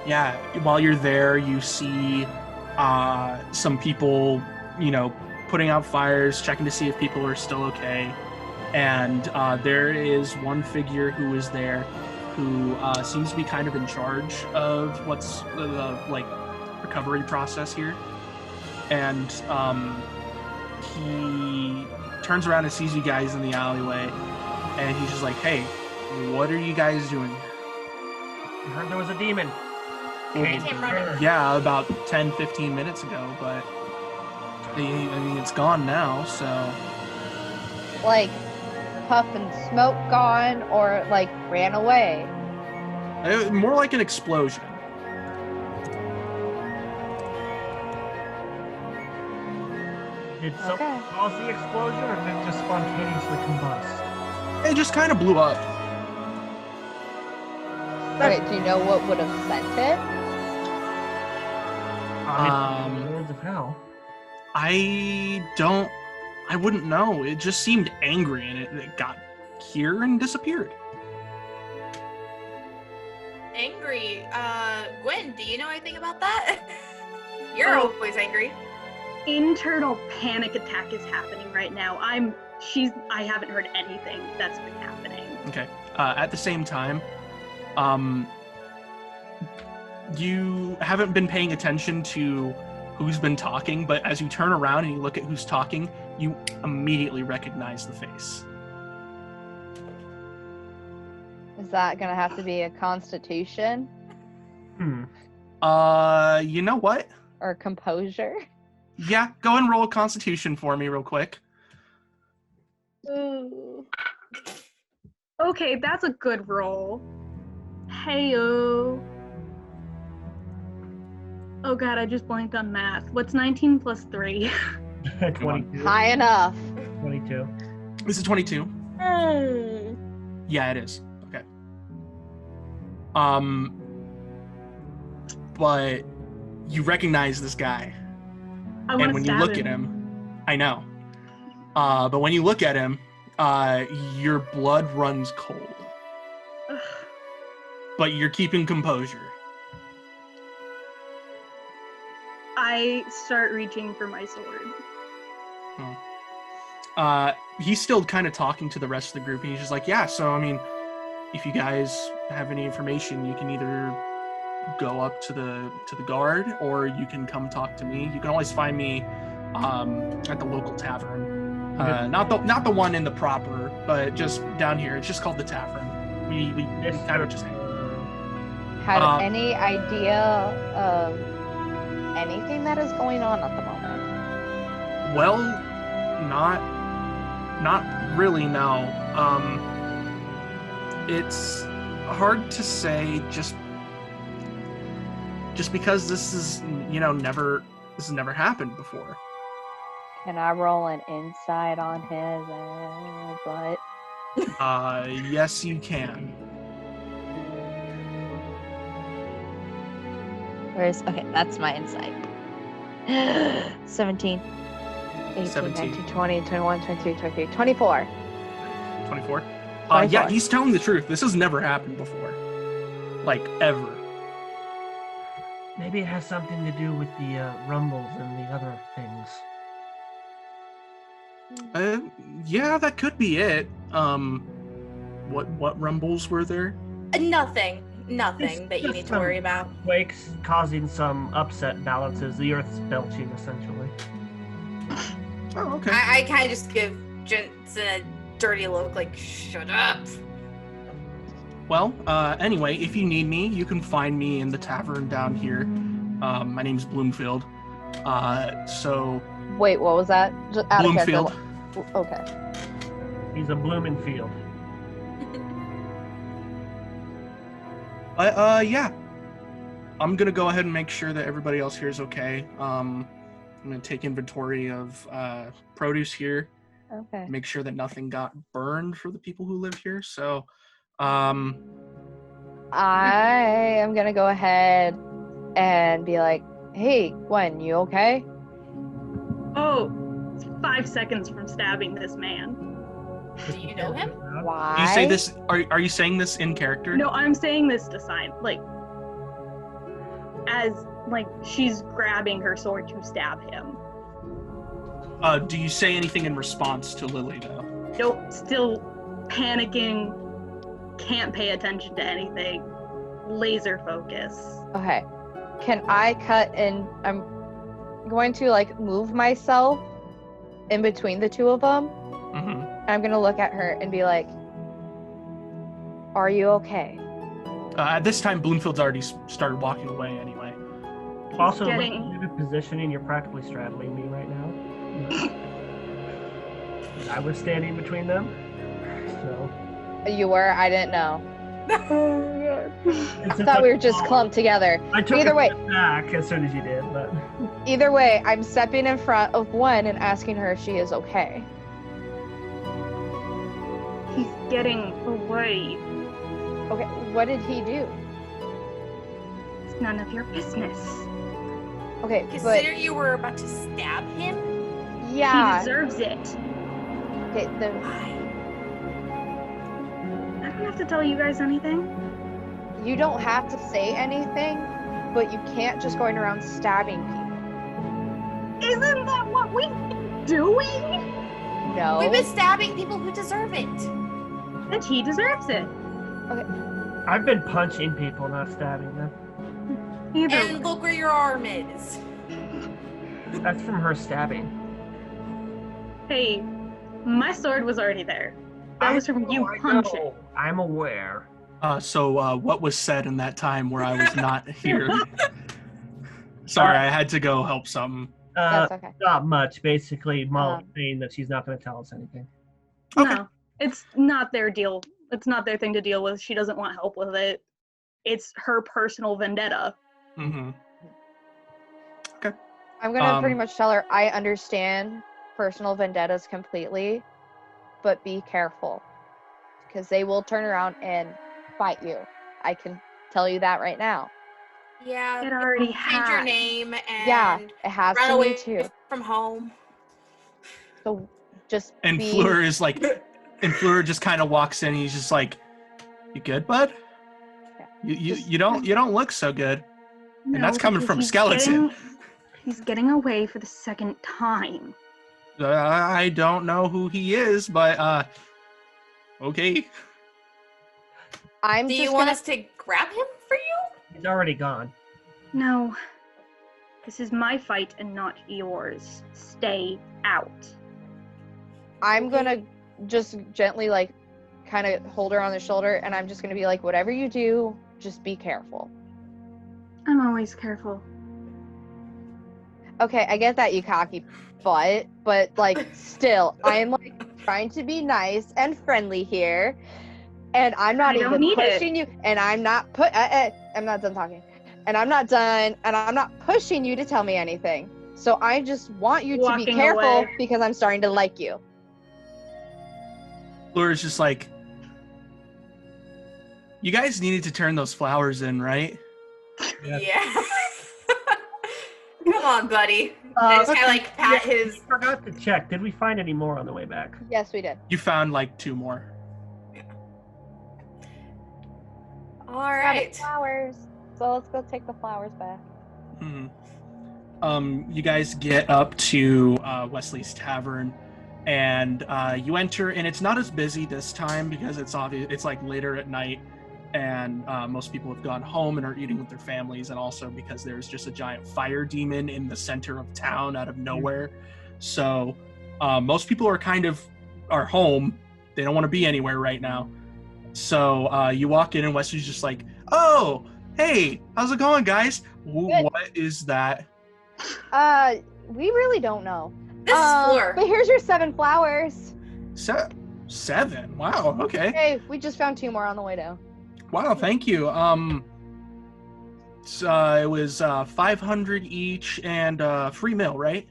yeah, while you're there, you see some people, putting out fires, checking to see if people are still okay. And there is one figure who is there who seems to be kind of in charge of what's the recovery process here. And he turns around and sees you guys in the alleyway, and he's just like, "Hey, what are you guys doing here?" I heard there was a demon. I came running. Yeah, about 10, 15 minutes ago, but I mean, it's gone now, so... Like, puff and smoke gone, or like ran away? More like an explosion. Did something cause the explosion, or did it just spontaneously combust? It just kind of blew up. Wait, do you know what would have sent it? Words of hell. I wouldn't know. It just seemed angry, and it got here and disappeared. Angry. Gwen, do you know anything about that? You're always angry. Internal panic attack is happening right now. I haven't heard anything that's been happening. Okay. At the same time, you haven't been paying attention to who's been talking, but as you turn around and you look at who's talking, you immediately recognize the face. Is that gonna have to be a constitution? You know what? Or composure? Yeah, go and roll a constitution for me real quick. Ooh. Okay, that's a good roll. Heyo. Oh god, I just blanked on math. What's 19 plus 3? 22. High enough. 22. This is 22. Oh. Yeah, it is. Okay. But you recognize this guy. And when you look at him, I know. But when you look at him, your blood runs cold. Ugh. But you're keeping composure. I start reaching for my sword. He's still kind of talking to the rest of the group, and he's just like, yeah, so, I mean, if you guys have any information, you can either go up to the guard, or you can come talk to me. You can always find me at the local tavern. Not the one in the proper, but just down here. It's just called the tavern. We kind of just Have any idea of anything that is going on at the moment? Well, not really, no. It's hard to say just because this is, never happened before. Can I roll an insight on his butt? Yes, you can. Okay, that's my insight. 17. 18, 17. 19, 20, 21, 22, 23, 24. 24? 24. Yeah, he's telling the truth. This has never happened before. Like, ever. Maybe it has something to do with the rumbles and the other things. Yeah, that could be it. What rumbles were there? Nothing that you need to worry about. Quakes causing some upset balances. The earth's belching, essentially. Oh, okay. I kind of just give Jensen a dirty look, like, shut up. Well, anyway, if you need me, you can find me in the tavern down here. My name's Bloomfield. So... Wait, what was that? Just out of Bloomfield. character. Okay. He's a blooming field. Yeah. I'm gonna go ahead and make sure that everybody else here is okay. I'm gonna take inventory of produce here. Okay. Make sure that nothing got burned for the people who live here. So, I am gonna go ahead and be like, hey, Gwen, you okay? Oh, it's 5 seconds from stabbing this man. Do you know him? Why? you say this? Are you saying this in character? No, I'm saying this to Simon, as she's grabbing her sword to stab him. Do you say anything in response to Lily though? Nope, still panicking, can't pay attention to anything, laser focus. Okay. Can I cut in? I'm going to move myself in between the two of them. Mm-hmm. I'm gonna look at her and be like, Are you okay? At this time, Bloomfield's already started walking away anyway. Also, getting- looking at the positioning, you're practically straddling me right now. I was standing between them, so. You were? I didn't know. It's I thought we were just clumped together. I took Either a way. step back as soon as you did, but. Either way, I'm stepping in front of Gwen and asking her if she is okay. He's getting away. Okay, what did he do? It's none of your business. Okay, but Consider you were about to stab him? yeah. He deserves it. Okay, then Why? I don't have to tell you guys anything. you don't have to say anything, but you can't just going around stabbing people. Isn't that what we've been doing? No. We've been stabbing people who deserve it. And he deserves it. I've been punching people, not stabbing them. Either And look where your arm is. That's from her stabbing. Hey, my sword was already there. That was from you punching. I'm aware. So what was said in that time where I was not here? Sorry, I had to go help something. That's okay. Not much. Basically, Molly saying that she's not going to tell us anything. Okay. No, it's not their deal. It's not their thing to deal with. She doesn't want help with it. It's her personal vendetta. Mm-hmm. I'm gonna pretty Um, much tell her I understand personal vendettas completely, but be careful because they will turn around and fight you. I can tell you that right now. Yeah. It already Change your had. name and Yeah, it has run to away be too. from home. So just And be. Fleur is like, and Fleur just kind of walks in. And he's just like, "You good, bud? You don't look so good." No, that's coming because from a he's skeleton. He's getting away for the second time. I don't know who he is, but okay. I'm Do just you want gonna. us to grab him for you? He's already gone. No. This is my fight and not yours. Stay out. I'm gonna just gently like, kind of hold her on the shoulder, and I'm just gonna be like, whatever you do, just be careful. I'm always careful. Okay, I get that, you cocky butt, but like still, I'm like trying to be nice and friendly here, and I'm not I don't even need it. pushing you, and I'm not I'm not done talking, and I'm not done, and I'm not pushing you to tell me anything. So I just want you to be Walking careful away. because I'm starting to like you. Fleur is just like, "You guys needed to turn those flowers in, right?" Yeah. Come on, buddy. I just kind of like pat his. We forgot to check. Did we find any more on the way back? Yes, we did. You found like 2 more. All Got the right. flowers. So let's go take the flowers back. You guys get up to Wesley's Tavern, and you enter, and it's not as busy this time because it's obvious. It's like later at night, and most people have gone home and are eating with their families, and also because there's just a giant fire demon in the center of town out of nowhere. So most people are home. They don't want to be anywhere right now. So you walk in, and Wesley's just like, "Oh, hey, how's it going, guys? Good. What is that?" We really don't know. This is Fleur. But here's your 7 flowers. 7. Wow. Okay. Hey, we just found 2 more on the way down. Wow. Thank you. It was 500 each and free meal, right?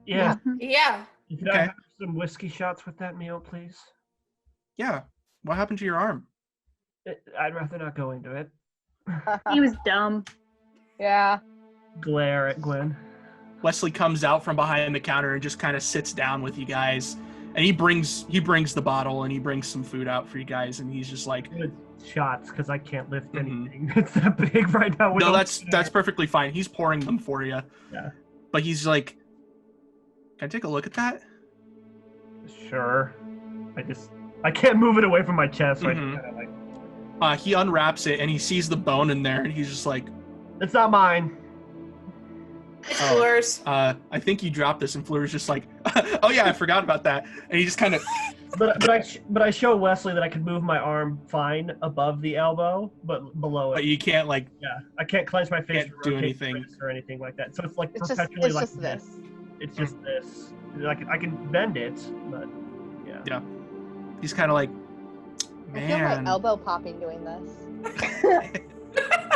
Yeah. Yeah. Could I have some whiskey shots with that meal, please? Yeah. What happened to your arm? I'd rather not go into it. He was dumb. Yeah. Glare at Gwen. Wesley comes out from behind the counter and just kind of sits down with you guys, and he brings the bottle and he brings some food out for you guys, and he's just like, Good shots, because I can't lift Mhm. anything. It's that big right now. "No, that's perfectly fine." He's pouring them for you. Yeah. But he's like, "Can I take a look at that?" Sure. I can't move it away from my chest. So Mhm. I just kinda like, He unwraps it and he sees the bone in there, and he's just like, it's not mine. It's Oh. Fleur's. I think you dropped this, and Fleur's just like, "Oh yeah, I forgot about that," and he just kind of But I show Wesley that I can move my arm fine above the elbow, but below it. But you can't like Yeah, I can't clench my face Can't or do rotate anything. the wrist or anything like that. So it's like It's just perpetually it's like just this. It's just this. I can bend it, but yeah. Yeah. He's kind of like, I feel man. my elbow popping doing this.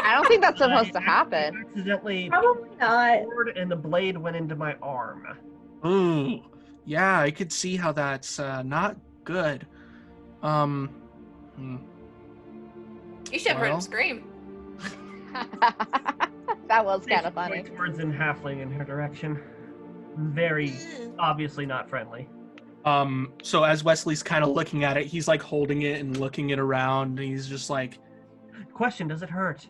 I don't think that's supposed to happen. I accidentally Probably not. sword and the blade went into my arm. Ooh, yeah, I could see how that's not good. Hmm. You should have heard him Well. scream. That was kind of funny. Point words in halfling in her direction. Very obviously not friendly. So as Wesley's kind of looking at it, he's like holding it and looking it around, and he's just like, Question: does it hurt?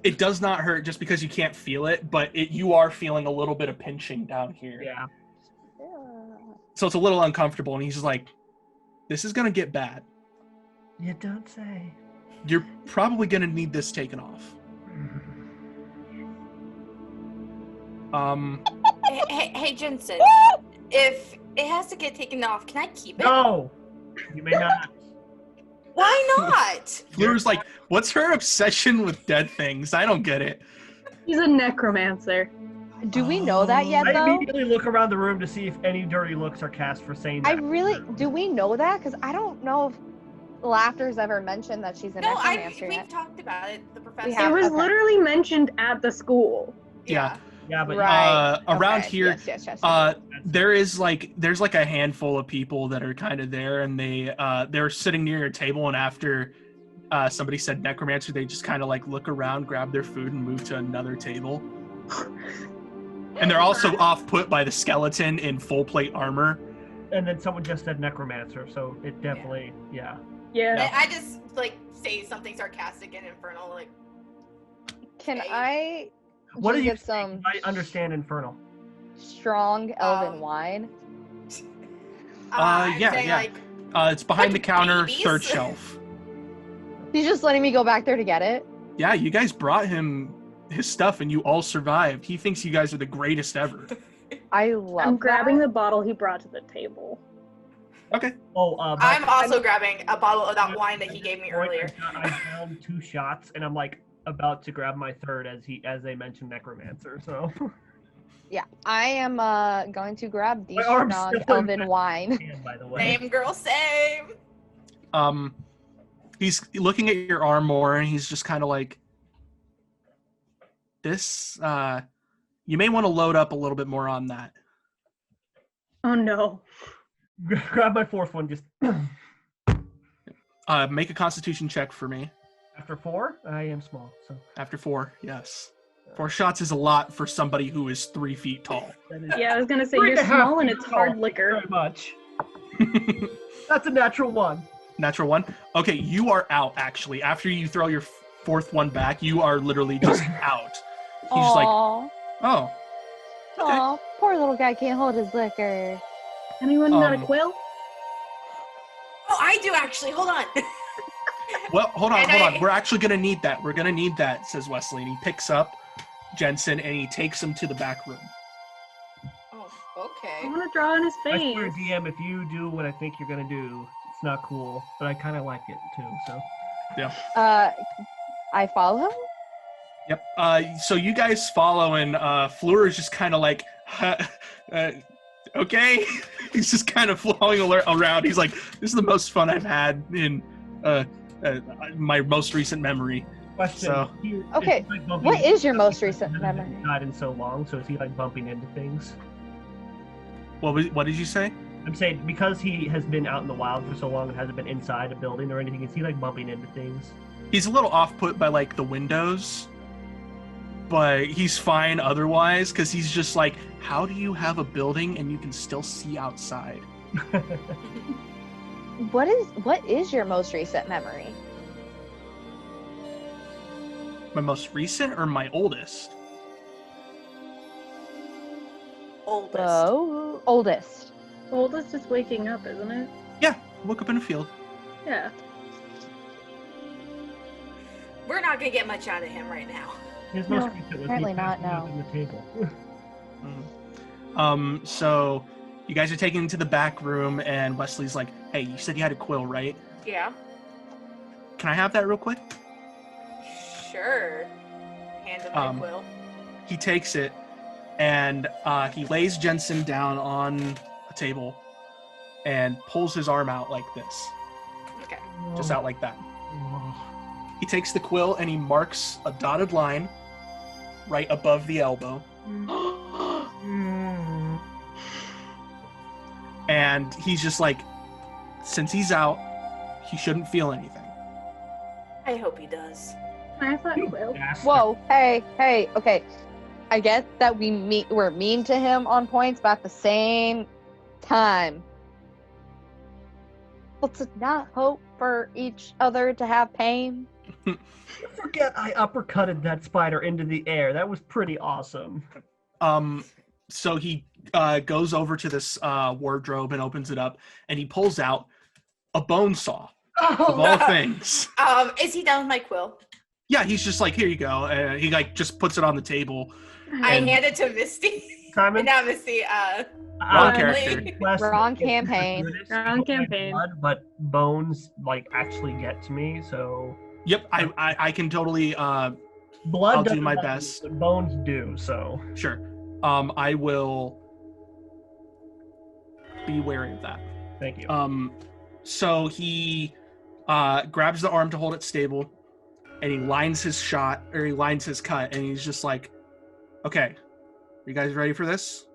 it does not hurt just because you can't feel it, but you are feeling a little bit of pinching down here. Yeah. So it's a little uncomfortable, and he's just like, this is gonna get bad. You don't say. You're probably gonna need this taken off. Hey, Jensen. If it has to get taken off, can I keep it? No, you may not. Why not? Fleur's like, what's her obsession with dead things? I don't get it. He's a necromancer. Do we know that yet, I though? immediately look around the room to see if any dirty looks are cast for saying that. Do we know that? Because I don't know if Laughter's ever mentioned that she's a No, necromancer we've yet. talked about it. The professor. We It have- was okay. literally mentioned at the school. Yeah. Yeah, but Right. Around Okay, here, yes. there's like a handful of people that are kind of there, and they're sitting near your table, and after somebody said necromancer, they just kind of like look around, grab their food, and move to another table. And they're also off put by the skeleton in full plate armor. and then someone just said necromancer, so it definitely, yeah. Yeah. I just like say something sarcastic and infernal, like. Can Okay. I What do just you get some I understand infernal. strong elven wine? I'm yeah, saying, yeah. Like, It's behind Like the counter, babies? third shelf. He's just letting me go back there to get it. Yeah, you guys brought him his stuff, and you all survived. He thinks you guys are the greatest ever. I love I'm grabbing that. the bottle he brought to the table. Okay. Oh, I'm also grabbing a bottle of that wine that he gave me earlier. I downed 2 shots, and I'm like about to grab my third as they mentioned necromancer. So Yeah, I am going to grab the My arm's strong still in elven my wine. hand, by the way. Same girl, same. He's looking at your arm more, and he's just kind of like, this, you may want to load up a little bit more on that. Oh no. Grab my 4th one. Just Make a constitution check for me. after 4, I am small, so After 4, yes. 4 shots is a lot for somebody who is 3 feet tall. that is Yeah, I was gonna say 3 you're and a half small and feet it's tall. hard Thank you liquor. very much. That's a natural 1. Natural 1. Okay, you are out, actually. After you throw your 4th one back, you are literally just out. He's just like, Aw, oh, okay. aw, poor little guy can't hold his liquor. Anyone got a Um, quill? Oh, I do actually. Hold on. Well, hold on, And hold I- on. We're actually going to need that. We're going to need that, says Wesley. And he picks up Jensen, and he takes him to the back room. Oh, I okay. want to draw on his I face. swear, DM, if you do what I think you're gonna do, it's not cool, but I kind of like it too. So I follow him? Yep. So you guys follow, and Fleur is just kind of like, okay. He's just kind of flowing around. He's like, this is the most fun I've had in my most recent memory. question. So- Okay, what is your most recent memory? Not in so long, so is he like bumping into things? What did you say? I'm saying because he has been out in the wild for so long and hasn't been inside a building or anything, is he like bumping into things? He's a little off put by like the windows, but he's fine otherwise because he's just like, how do you have a building and you can still see outside? What is your most recent memory? My most recent or my oldest? Oldest. Oh, oldest. Oldest is waking up, isn't it? Yeah, woke up in a field. Yeah. We're not gonna get much out of him right now. His No, most recent was apparently he not, passing out no. on the table. So you guys are taken into the back room, and Wesley's like, Hey, you said you had a quill, right? Yeah. Can I have that real quick? Sure. Hand him my quill. He takes it, and he lays Jensen down on a table and pulls his arm out like this. Okay. Just out like that. He takes the quill and he marks a dotted line right above the elbow. And he's just like, since he's out, he shouldn't feel anything. I hope he does. I have that quill. Whoa, hey, okay. I get that we're mean to him on points, but at the same time, let's not hope for each other to have pain. Forget I uppercutted that spider into the air. That was pretty awesome. So he goes over to this wardrobe and opens it up, and he pulls out a bone saw of all things. Is he done with my quill? Yeah, he's just like, here you go. He like just puts it on the table. I hand it to Misty. Simon? Not Misty. Wrong character. Wrong campaign. Wrong campaign. But bones like actually get to me, so. Yep, I can totally. Blood. I'll do doesn't my let me, best. but bones do so. Sure. I will be wary of that. Thank you. So he grabs the arm to hold it stable, and he lines his shot, or he lines his cut, and he's just like, okay, you guys ready for this?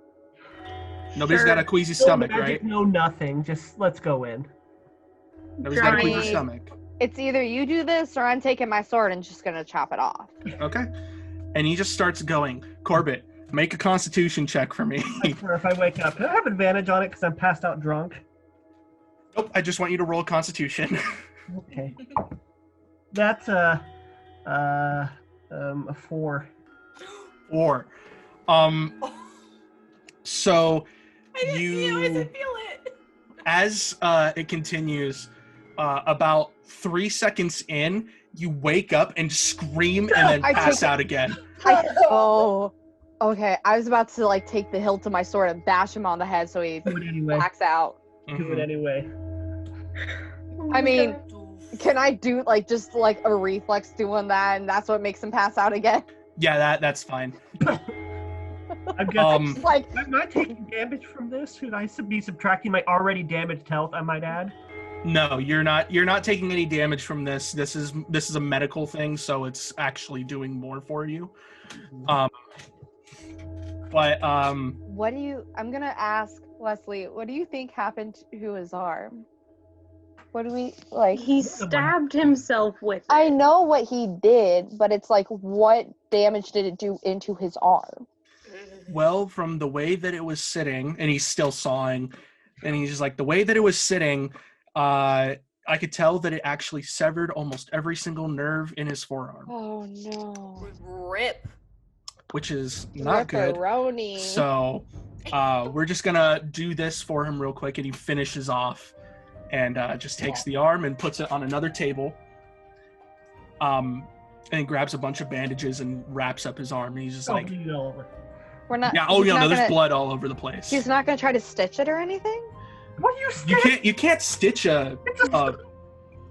Nobody's got a queasy stomach, right? No, nothing. Just let's go in. Nobody's got a queasy stomach. It's either you do this or I'm taking my sword and just gonna chop it off. Okay. And he just starts going. Corbett, make a constitution check for me. If I wake up, do I have advantage on it because I'm passed out drunk? Nope, I just want you to roll constitution. Okay. That's a 4. 4. So I didn't feel it. As it continues, about 3 seconds in, you wake up and scream and then pass out again. Oh, okay. I was about to like take the hilt of my sword and bash him on the head so he Do it anyway. blacks out. Do it anyway. I mean, can I do like just like a reflex doing that, and that's what makes him pass out again? Yeah, that's fine. I'm guessing. Like, Am I taking damage from this? Should I be subtracting my already damaged health? I might add. No, you're not. You're not taking any damage from this. This is a medical thing, so it's actually doing more for you. what do you? I'm gonna ask Leslie. What do you think happened to his arm? What do we like? He stabbed himself with it. I know what he did, but it's like, what damage did it do into his arm? Well, from the way that it was sitting, and he's still sawing, and he's just like, the way that it was sitting, I could tell that it actually severed almost every single nerve in his forearm. Oh no! Rip. Which is not good. Ripperoni. So we're just gonna do this for him real quick, and he finishes off and just takes the arm and puts it on another table. And he grabs a bunch of bandages and wraps up his arm, and he's just like, We're not. yeah, there's blood all over the place. He's not gonna try to stitch it or anything. What are you? You can't stitch a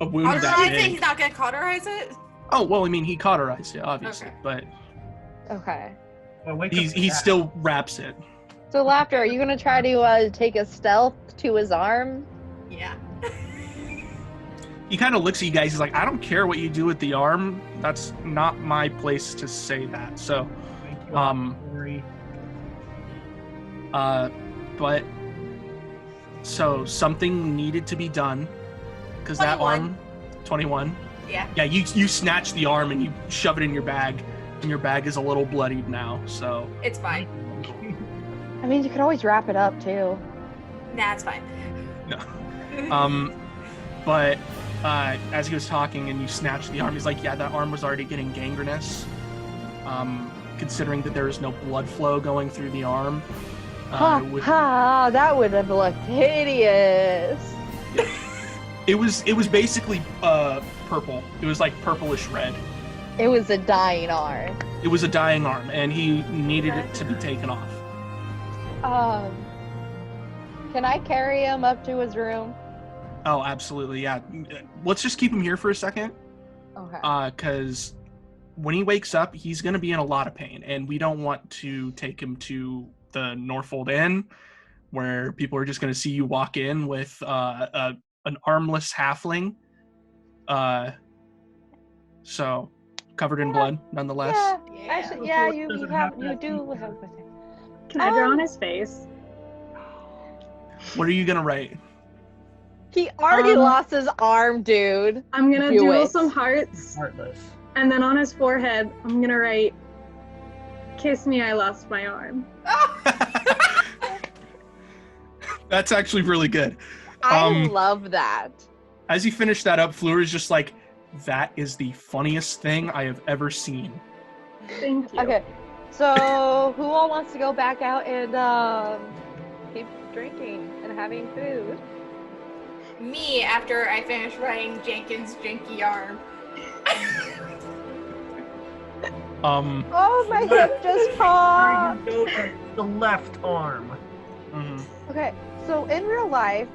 wound that Cauterize it? big. He's not gonna cauterize it? Oh well, I mean he cauterized it obviously, Okay. but Okay. he still wraps it. So, Laughter, are you gonna try to take a stealth to his arm? Yeah. He kind of looks at you guys. He's like, I don't care what you do with the arm. That's not my place to say that. So, but so something needed to be done because that 21. arm, 21. Yeah. Yeah, you snatch the arm and you shove it in your bag, and your bag is a little bloodied now. So It's fine. I mean, you could always wrap it up too. Nah, it's fine. no. But as he was talking and you snatched the arm, he's like, yeah, that arm was already getting gangrenous. Considering that there is no blood flow going through the arm. That would have looked hideous. It was basically purple. It was like purplish red. It was a dying arm. It was a dying arm, and he needed it to be taken off. Can I carry him up to his room? Oh, absolutely, yeah. Let's just keep him here for a second, Okay. because when he wakes up, he's going to be in a lot of pain, and we don't want to take him to the Norfolk Inn, where people are just going to see you walk in with an armless halfling. So covered in blood, nonetheless. Yeah. Actually, yeah, you Doesn't have have you that do either. have with it. Can I draw on his face? What are you going to write? He already Um, lost his arm, dude. I'm gonna Do doodle it. some hearts, Heartless. and then on his forehead, I'm gonna write, "Kiss me, I lost my arm." That's actually really good. I love that. As you finish that up, Fleur is just like, that is the funniest thing I have ever seen. Thank you. Okay, so who all wants to go back out and keep drinking and having food? Me, after I finish writing Jenkins' janky arm. Oh, my hip just popped. You go to the left arm. mhm. Okay, so in real life,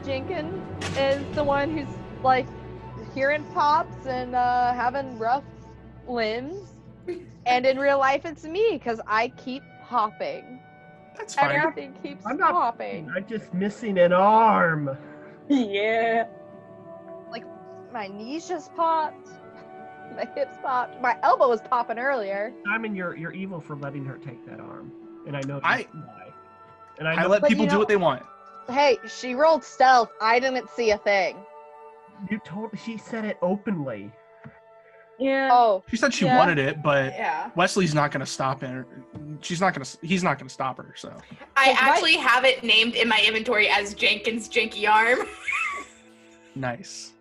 Jenkins is the one who's like hearing pops and having rough limbs, and in real life, it's me because I keep popping. That's fine. Everything keeps I'm not popping. I'm just missing an arm. Yeah. Like my knees just popped, my hips popped, my elbow was popping earlier. Simon, you're evil for letting her take that arm, and I know I- why. And I I know let But people you do know- what they want. Hey, she rolled stealth. I didn't see a thing. you told. She said it openly. Yeah. Oh, She said she Yeah. wanted it, but Yeah. Wesley's not going to stop her. He's not going to stop her, so. I It's my- actually have it named in my inventory as Jenkins' janky arm. Nice.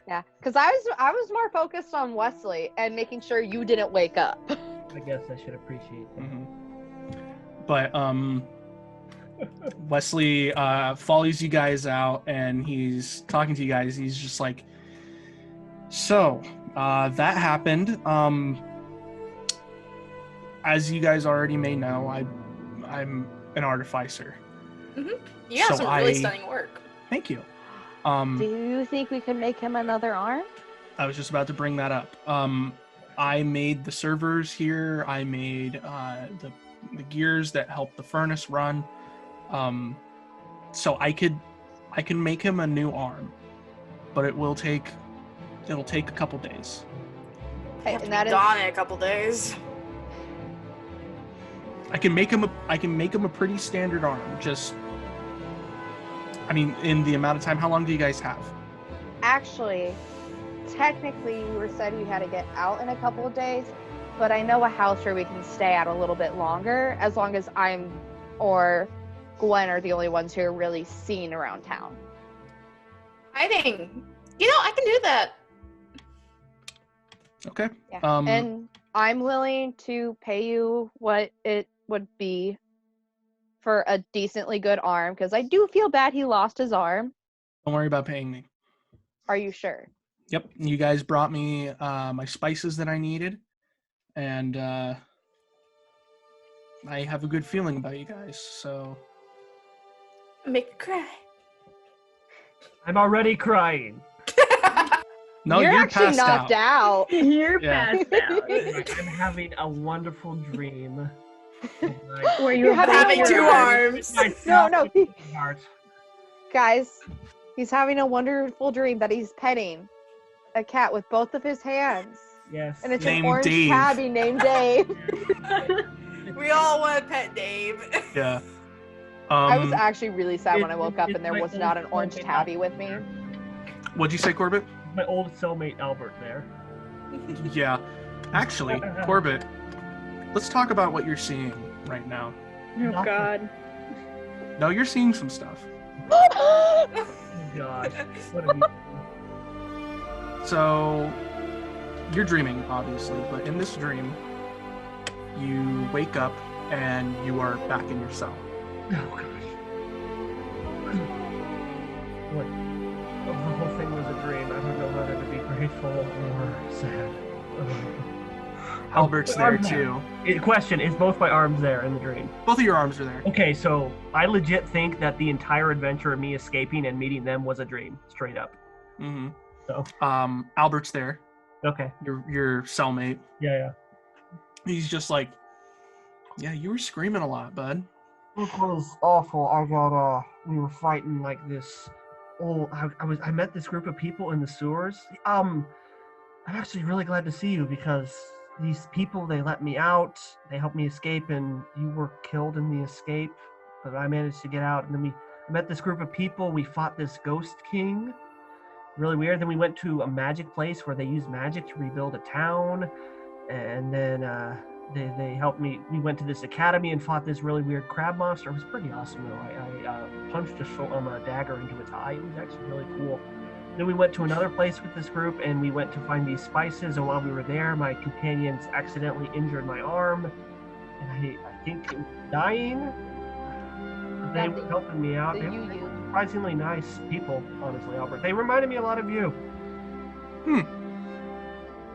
yeah, because I was more focused on Wesley and making sure you didn't wake up. I guess I should appreciate that. hmm But Wesley follows you guys out, and he's talking to you guys. He's just like, so that happened. As you guys already may know, I'm an artificer. You have So some really I- stunning work. Thank you. Do you think we could make him another arm? I was just about to bring that up. I made the servers here. I made the gears that help the furnace run. So I can make him a new arm, but it'll take a couple days. Hey, Have to and be that is gone in a couple days. I can make him a pretty standard arm. Just, I mean, in the amount of time. How long do you guys have? actually, technically, we were said we had to get out in a couple of days, but I know a house where we can stay at a little bit longer, as long as I'm or Gwen are the only ones who are really seen around town. I think, I can do that. Okay. Yeah. And I'm willing to pay you what it would be for a decently good arm, because I do feel bad he lost his arm. Don't worry about paying me. Are you sure? Yep. You guys brought me my spices that I needed, and I have a good feeling about you guys. So Make me cry. I'm already crying. no, you're you're actually passed knocked out. out. You're Yeah. passed out. I'm having a wonderful dream. Where You're you have having Having two arms. No, Heart. guys, he's having a wonderful dream that he's petting a cat with both of his hands. Yes. And it's Named an orange Dave. tabby named Dave. We all want to pet Dave. Yeah. I was actually really sad when I woke up it's and there my was not an old orange soulmate tabby with Albert me. there. What'd you say, Corbett? My old cellmate Albert there. Yeah. Actually, Corbett, let's talk about what you're seeing right now. Oh God. No, you're seeing some stuff. Oh gosh. What have you So, you're dreaming, obviously, but in this dream, you wake up and you are back in your cell. Oh gosh. What? The whole thing was a dream. I don't know whether to be grateful or sad. Albert's there too. Question, is both my arms there in the dream? Both of your arms are there. Okay, so I legit think that the entire adventure of me escaping and meeting them was a dream, straight up. Mm-hmm. So. Albert's there. Okay. Your cellmate. Yeah. He's just like, yeah, you were screaming a lot, bud. It was awful. We were fighting like this. I met this group of people in the sewers. I'm actually really glad to see you because these people, they let me out. They helped me escape, and you were killed in the escape. But I managed to get out, and then we met this group of people. We fought this ghost king. Really weird. Then we went to a magic place where they used magic to rebuild a town, and then they helped me. We went to this academy and fought this really weird crab monster. It was pretty awesome though. I punched a dagger into its eye. It was actually really cool. Then we went to another place with this group, and we went to find these spices. And while we were there, my companions accidentally injured my arm, and I think it was dying. They were helping me out. They were surprisingly nice people, honestly, Albert. They reminded me a lot of you.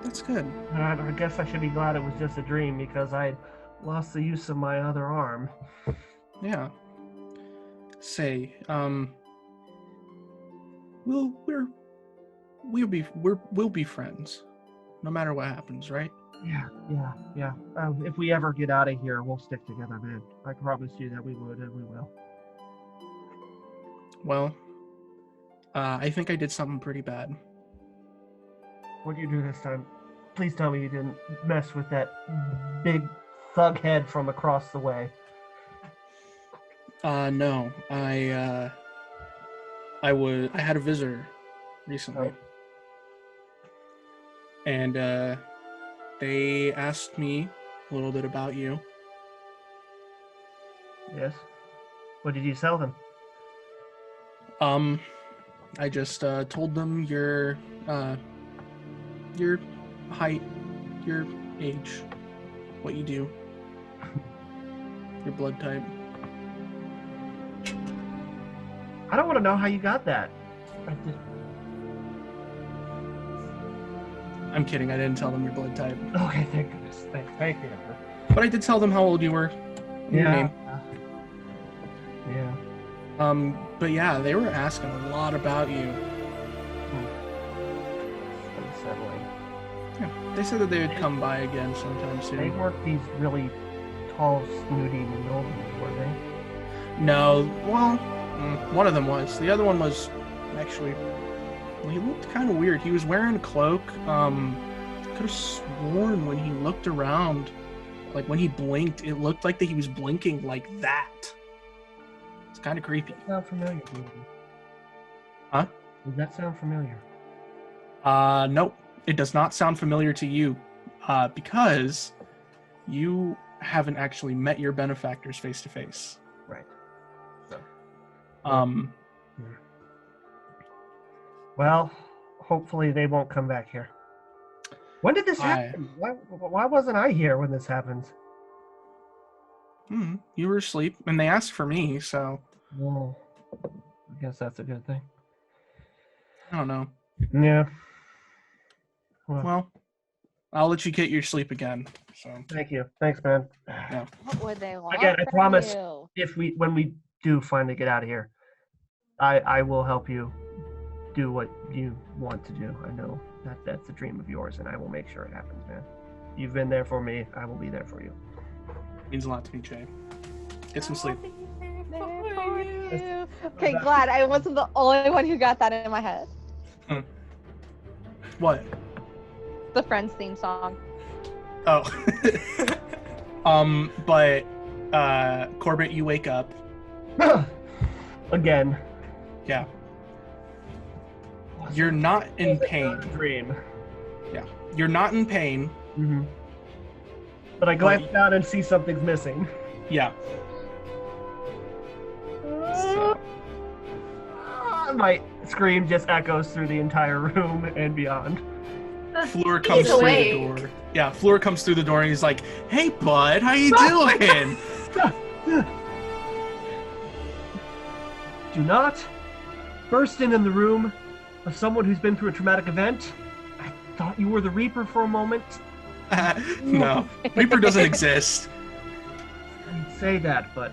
That's good. I guess I should be glad it was just a dream because I lost the use of my other arm. Yeah. Say, we'll be friends, no matter what happens, right? Yeah. If we ever get out of here, we'll stick together, man. I promise you that we would, and we will. Well, I think I did something pretty bad. What'd you do this time? Please tell me you didn't mess with that big thug head from across the way. No. I had a visitor recently. Oh. And they asked me a little bit about you. Yes. What did you sell them? I just told them your height, your age, what you do, your blood type. I don't want to know how you got that. I'm kidding. I didn't tell them your blood type. Okay, thank goodness. Thank you. But I did tell them how old you were. Your name. Yeah. But yeah, they were asking a lot about you. Unsettling. Yeah, they said that they would come by again sometime soon. They weren't these really tall, snooty noblemen, were they? No, well, one of them was. The other one was actually, well, he looked kind of weird. He was wearing a cloak. Could have sworn when he looked around, like when he blinked, it looked like that he was blinking like that. It's kind of creepy. Does that sound familiar to you? Huh? Does that sound familiar? Nope. It does not sound familiar to you, because you haven't actually met your benefactors face to face. Right. So. Well, hopefully they won't come back here. When did this happen? Why wasn't I here when this happened? You were asleep, and they asked for me, so... Well, I guess that's a good thing. I don't know. Yeah. Well, I'll let you get your sleep again. So thank you. Thanks, man. Yeah. What would they want? Again, I promise You? when we do finally get out of here, I will help you do what you want to do. I know that's a dream of yours, and I will make sure it happens, man. You've been there for me. I will be there for you. Means a lot to me, Jay. Get some sleep. Okay, glad I wasn't the only one who got that in my head. What? The Friends theme song. Oh. But Corbett, you wake up. Again. Yeah. You're not in pain. Dream. Yeah. You're not in pain. Mm-hmm. But I glance down and see something's missing. Yeah. So. My scream just echoes through the entire room and beyond. Fleur comes through the door. Yeah, Fleur comes through the door and he's like, "Hey, bud, how you doing?" Do not burst in the room of someone who's been through a traumatic event. I thought you were the Reaper for a moment. No, Reaper doesn't exist. I'd say that, but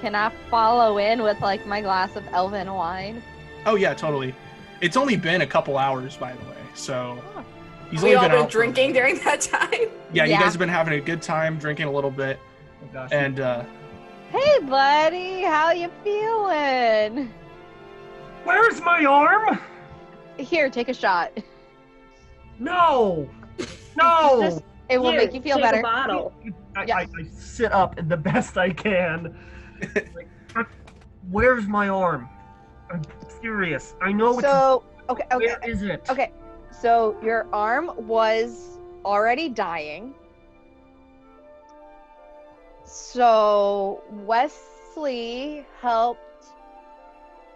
Can I follow in with like my glass of elven wine? Oh yeah, totally. It's only been a couple hours, by the way, so he's We only all been been out drinking during that time. Yeah, you Yeah. guys have been having a good time drinking a little bit, oh gosh, and Hey, buddy, how you feeling? where's my arm? Here, take a shot. No, no. Just- it will Here, make you feel take better. A bottle. Yeah. I sit up the best I can. Like, where's my arm? I'm serious. I know what. So, okay, Where is it? okay. So your arm was already dying. So Wesley helped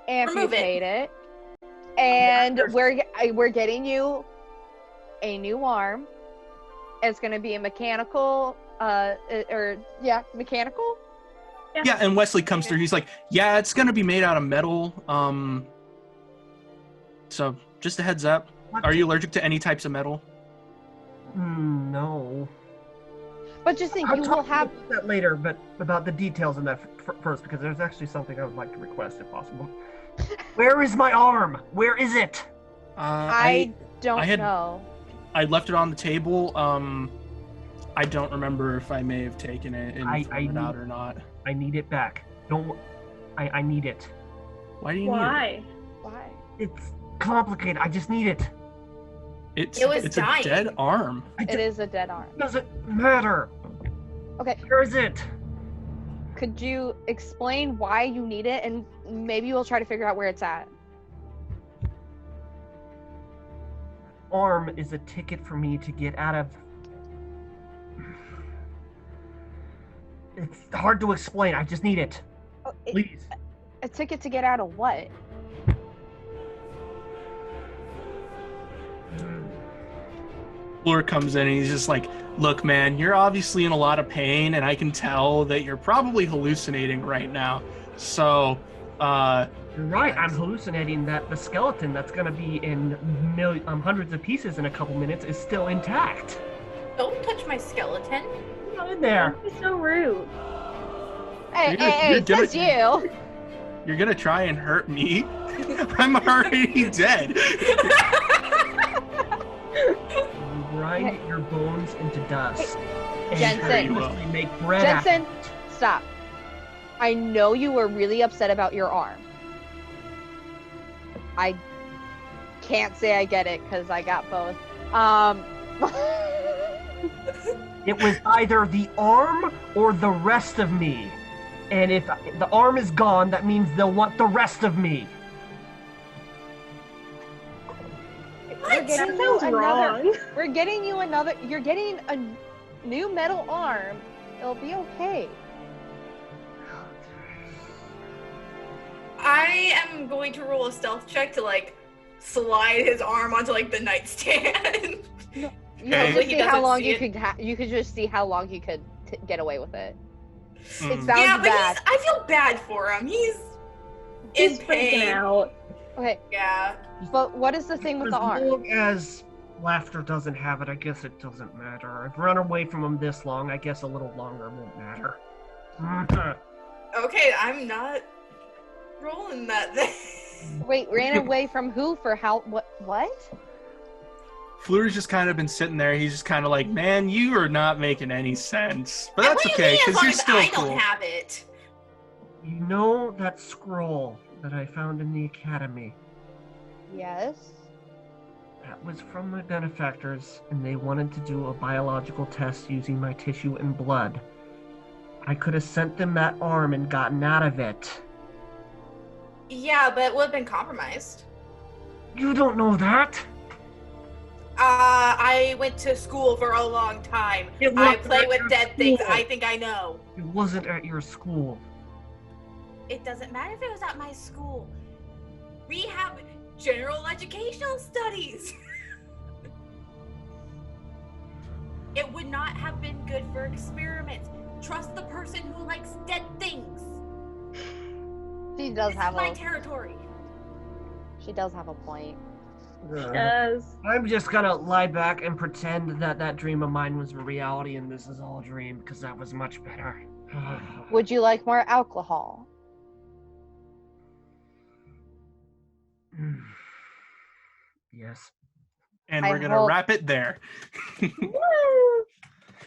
amputate it, and we're getting you a new arm. It's going to be a mechanical, mechanical. yeah, and Wesley comes through. He's like, "Yeah, it's gonna be made out of metal. So just a heads up. What? Are you allergic to any types of metal?" No. But just think, I'll you talk will have. about that later, but about the details in that first, because there's actually something I would like to request, if possible. Where is my arm? Where is it? I don't I had- know. I left it on the table. I don't remember if I may have taken it and thrown it out or not. I need it back. Don't. I need it. Why do you need Why? Why? It's complicated. I just need it. it? It was It's dying. a dead arm. It is a dead arm. Doesn't matter. Okay, Where is it? could you explain why you need it, and maybe we'll try to figure out where it's at. Arm is a ticket for me to get out of. It's hard to explain. I just need it. Oh, Please. a ticket to get out of what? Fleur comes in and he's just like, "Look, man, you're obviously in a lot of pain, and I can tell that you're probably hallucinating right now. So, You're right. I'm hallucinating that the skeleton that's going to be in hundreds of pieces in a couple minutes is still intact. Don't touch my skeleton. Not in there. Don't be so rude. Hey, You're- hey, you're it says you. you're gonna try and hurt me? I'm already dead." Grind your bones into dust. And Jensen. continuously make bread out. Jensen, stop. I know you were really upset about your arm. I can't say I get it because I got both. It was either the arm or the rest of me. And if the arm is gone, that means they'll want the rest of me. We're That getting you sounds wrong. We're getting you another. You're getting a new metal arm. It'll be okay. I am going to roll a stealth check to like slide his arm onto like the nightstand. You Okay. know, just He see how doesn't long see you it. could. You could just see how long you could get away with it. It Mm. sounds Yeah, but bad. I feel bad for him. He's He's in freaking pain. out. Okay, Yeah. but what is the thing with the As arm? long as laughter doesn't have it, I guess it doesn't matter. I've run away from him this long, I guess a little longer won't matter. Okay, I'm not rolling that thing. Wait, ran away from who for how? What? Fleur's just kind of been sitting there. He's just kind of like, "Man, you are not making any sense." But And that's what do you okay, mean, as because long you're as still I cool. don't have it. You know that scroll that I found in the academy? Yes. That was from my benefactors, and they wanted to do a biological test using my tissue and blood. I could have sent them that arm and gotten out of it. Yeah, but it would have been compromised. You don't know that? I went to school for a long time. It I wasn't play at with your dead things. school. I think I know. It wasn't at your school. It doesn't matter if it was at my school. We have general educational studies. It would not have been good for experiments. Trust the person who likes dead things. She does This have is my a. territory. She does have a point. Yes. I'm just gonna lie back and pretend that that dream of mine was a reality and this is all a dream, because that was much better. Would you like more alcohol? Yes. And I we're gonna hope- wrap it there.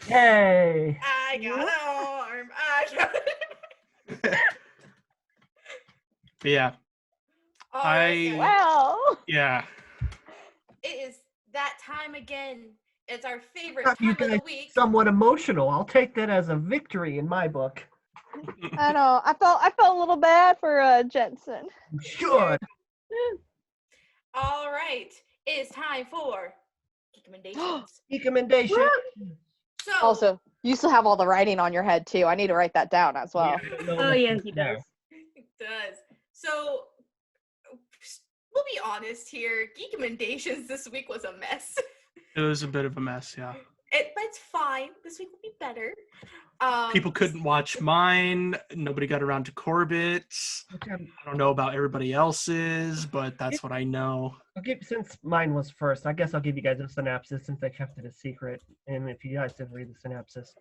Yay! I got an arm. I got Yeah. All right, guys. Wow. Yeah. It is that time again. It's our favorite Got you time of the guys week. somewhat emotional. I'll take that as a victory in my book. I know. I felt a little bad for Jensen. You should. All right. It is time for recommendations. Recommendation. So, Also, you still have all the writing on your head too. I need to write that down as well. Oh yeah, he does. it does. So, we'll be honest here. Geek Recommendations this week was a mess. It was a bit of a mess, yeah. But it's fine. This week will be better. People couldn't watch mine. Nobody got around to Corbett's. I don't know about everybody else's, but that's what I know. Since mine was first, I guess I'll give you guys a synopsis since I kept it a secret. And if you guys didn't read the synopsis,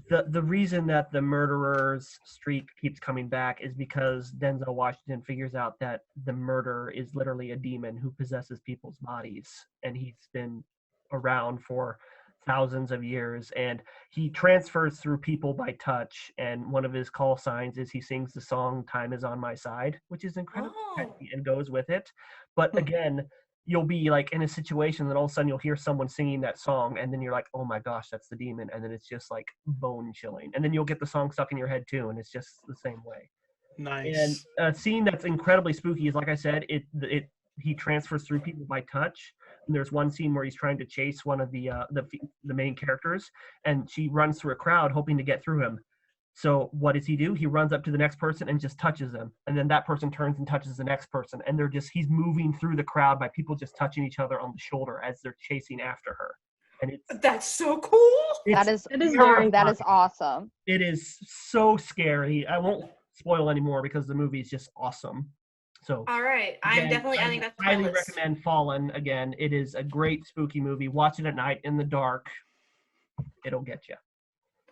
the reason that the murderer's streak keeps coming back is because Denzel Washington figures out that the murderer is literally a demon who possesses people's bodies, and he's been around for thousands of years, and he transfers through people by touch, and one of his call signs is he sings the song "Time Is on My Side," which is incredibly catchy and goes with it. But again, you'll be like in a situation that all of a sudden you'll hear someone singing that song, and then you're like, oh my gosh, that's the demon, and then it's just like bone chilling, and then you'll get the song stuck in your head too, and it's just the same way. Nice. And a scene that's incredibly spooky is, like I said, he transfers through people by touch. And there's one scene where he's trying to chase one of the main characters, and she runs through a crowd hoping to get through him. So what does he do? He runs up to the next person and just touches them, and then that person turns and touches the next person, and he's moving through the crowd by people just touching each other on the shoulder as they're chasing after her. And that's so cool. That is terrifying. awesome. It is so scary. I won't spoil anymore because the movie is just awesome. So, all right, again, I think that's highly recommend Fallen. Again, it is a great spooky movie. Watch it at night in the dark. It'll get you.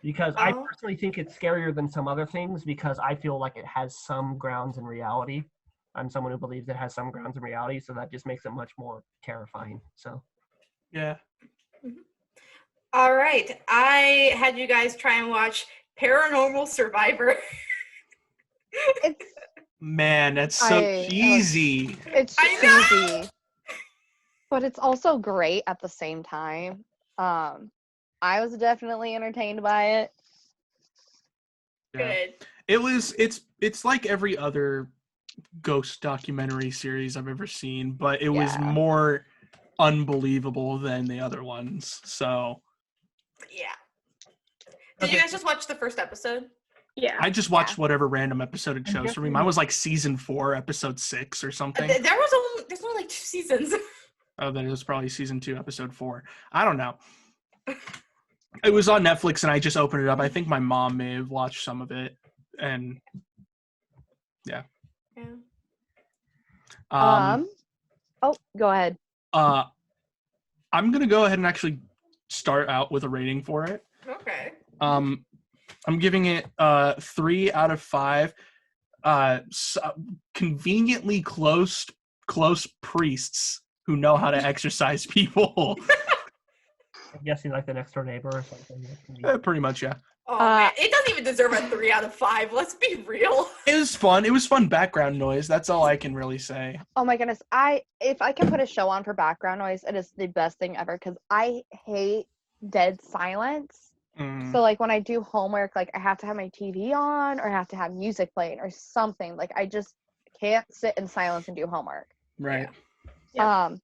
Because I personally think it's scarier than some other things because I feel like it has some grounds in reality. I'm someone who believes it has some grounds in reality, so that just makes it much more terrifying. So, yeah. All right, I had you guys try and watch Paranormal Survivor. Man, that's so cheesy. It's cheesy, but it's also great at the same time. I was definitely entertained by it. Good. It's like every other ghost documentary series I've ever seen, but it was more unbelievable than the other ones. So yeah. Did you guys just watch the first episode? Yeah. I just watched whatever random episode it chose for me. Mine was like season 4, episode 6 or something. There's only like 2 seasons. Oh, then it was probably season 2, episode 4. I don't know. It was on Netflix and I just opened it up. I think my mom may have watched some of it, and yeah. Go ahead. I'm gonna go ahead and actually start out with a rating for it. Okay. I'm giving it 3 out of 5. Conveniently close priests who know how to exorcise people. I'm guessing like the next door neighbor or something. Pretty much, yeah. Oh, man. It doesn't even deserve a 3 out of 5. Let's be real. It was fun. It was fun background noise. That's all I can really say. Oh my goodness. If I can put a show on for background noise, it is the best thing ever because I hate dead silence. So like when I do homework, like I have to have my TV on or I have to have music playing or something. Like I just can't sit in silence and do homework. Right. Yeah.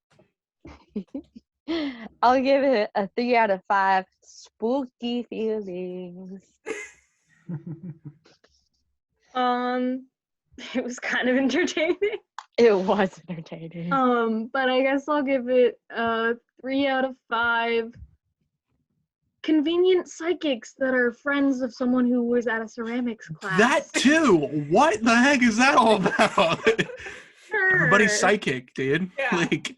I'll give it a 3 out of 5. Spooky feelings. It was kind of entertaining. It was entertaining. But I guess I'll give it a 3 out of 5. Convenient psychics that are friends of someone who was at a ceramics class. That too. What the heck is that all about? Sure. Everybody's psychic, dude. Yeah. Like,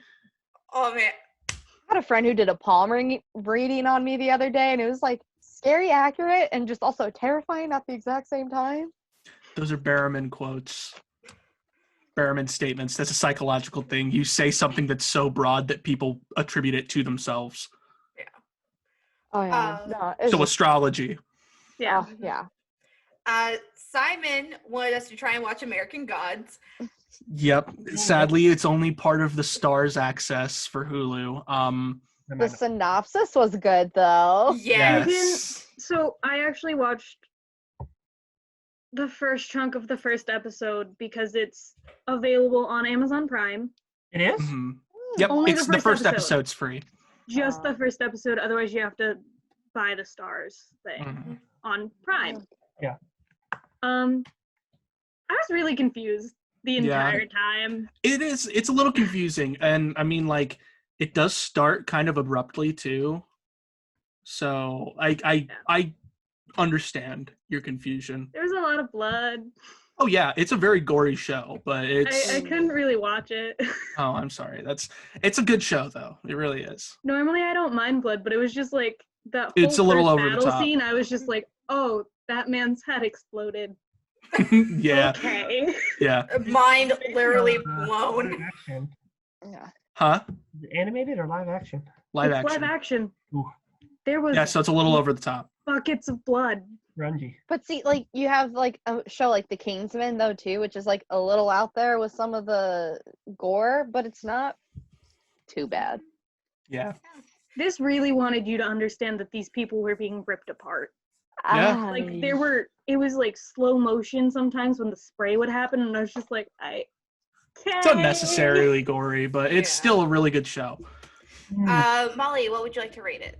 Oh man. I had a friend who did a palm reading on me the other day, and it was like scary accurate and just also terrifying at the exact same time. Those are Berriman quotes. Berriman statements. That's a psychological thing. You say something that's so broad that people attribute it to themselves. Oh yeah. No, it's So just, astrology. Yeah. oh, yeah. Simon wanted us to try and watch American Gods. Yep. Sadly, it's only part of the Stars access for Hulu. The synopsis was good though. Yes. So I actually watched the first chunk of the first episode because it's available on Amazon Prime. It is? Mm-hmm. Yep. Only It's the the first first episode. episode's free. Just the first episode, otherwise you have to buy the Stars thing Mhm. on Prime. Yeah. I was really confused the Yeah. entire time. It's a little confusing. And I mean, like, it does start kind of abruptly too. So I understand your confusion. There was a lot of blood. Oh yeah, it's a very gory show, but it's I couldn't really watch it. oh, I'm sorry. It's a good show though. It really is. Normally I don't mind blood, but it was just like that whole It's a little first over the battle top. scene. I was just like, oh, that man's head exploded. Yeah. Okay. Yeah. Mind literally Live blown. action. Yeah. Huh? Is it animated or live action? Live It's action. live action. Ooh. There was Yeah, so it's a little over the top. buckets of blood. Grungy. But see, like you have like a show like The Kingsman though too, which is like a little out there with some of the gore, but it's not too bad. Yeah. This really wanted you to understand that these people were being ripped apart. Yeah. Like it was like slow motion sometimes when the spray would happen, and I was just like, It's unnecessarily gory, but it's Yeah. still a really good show. Molly, what would you like to rate it?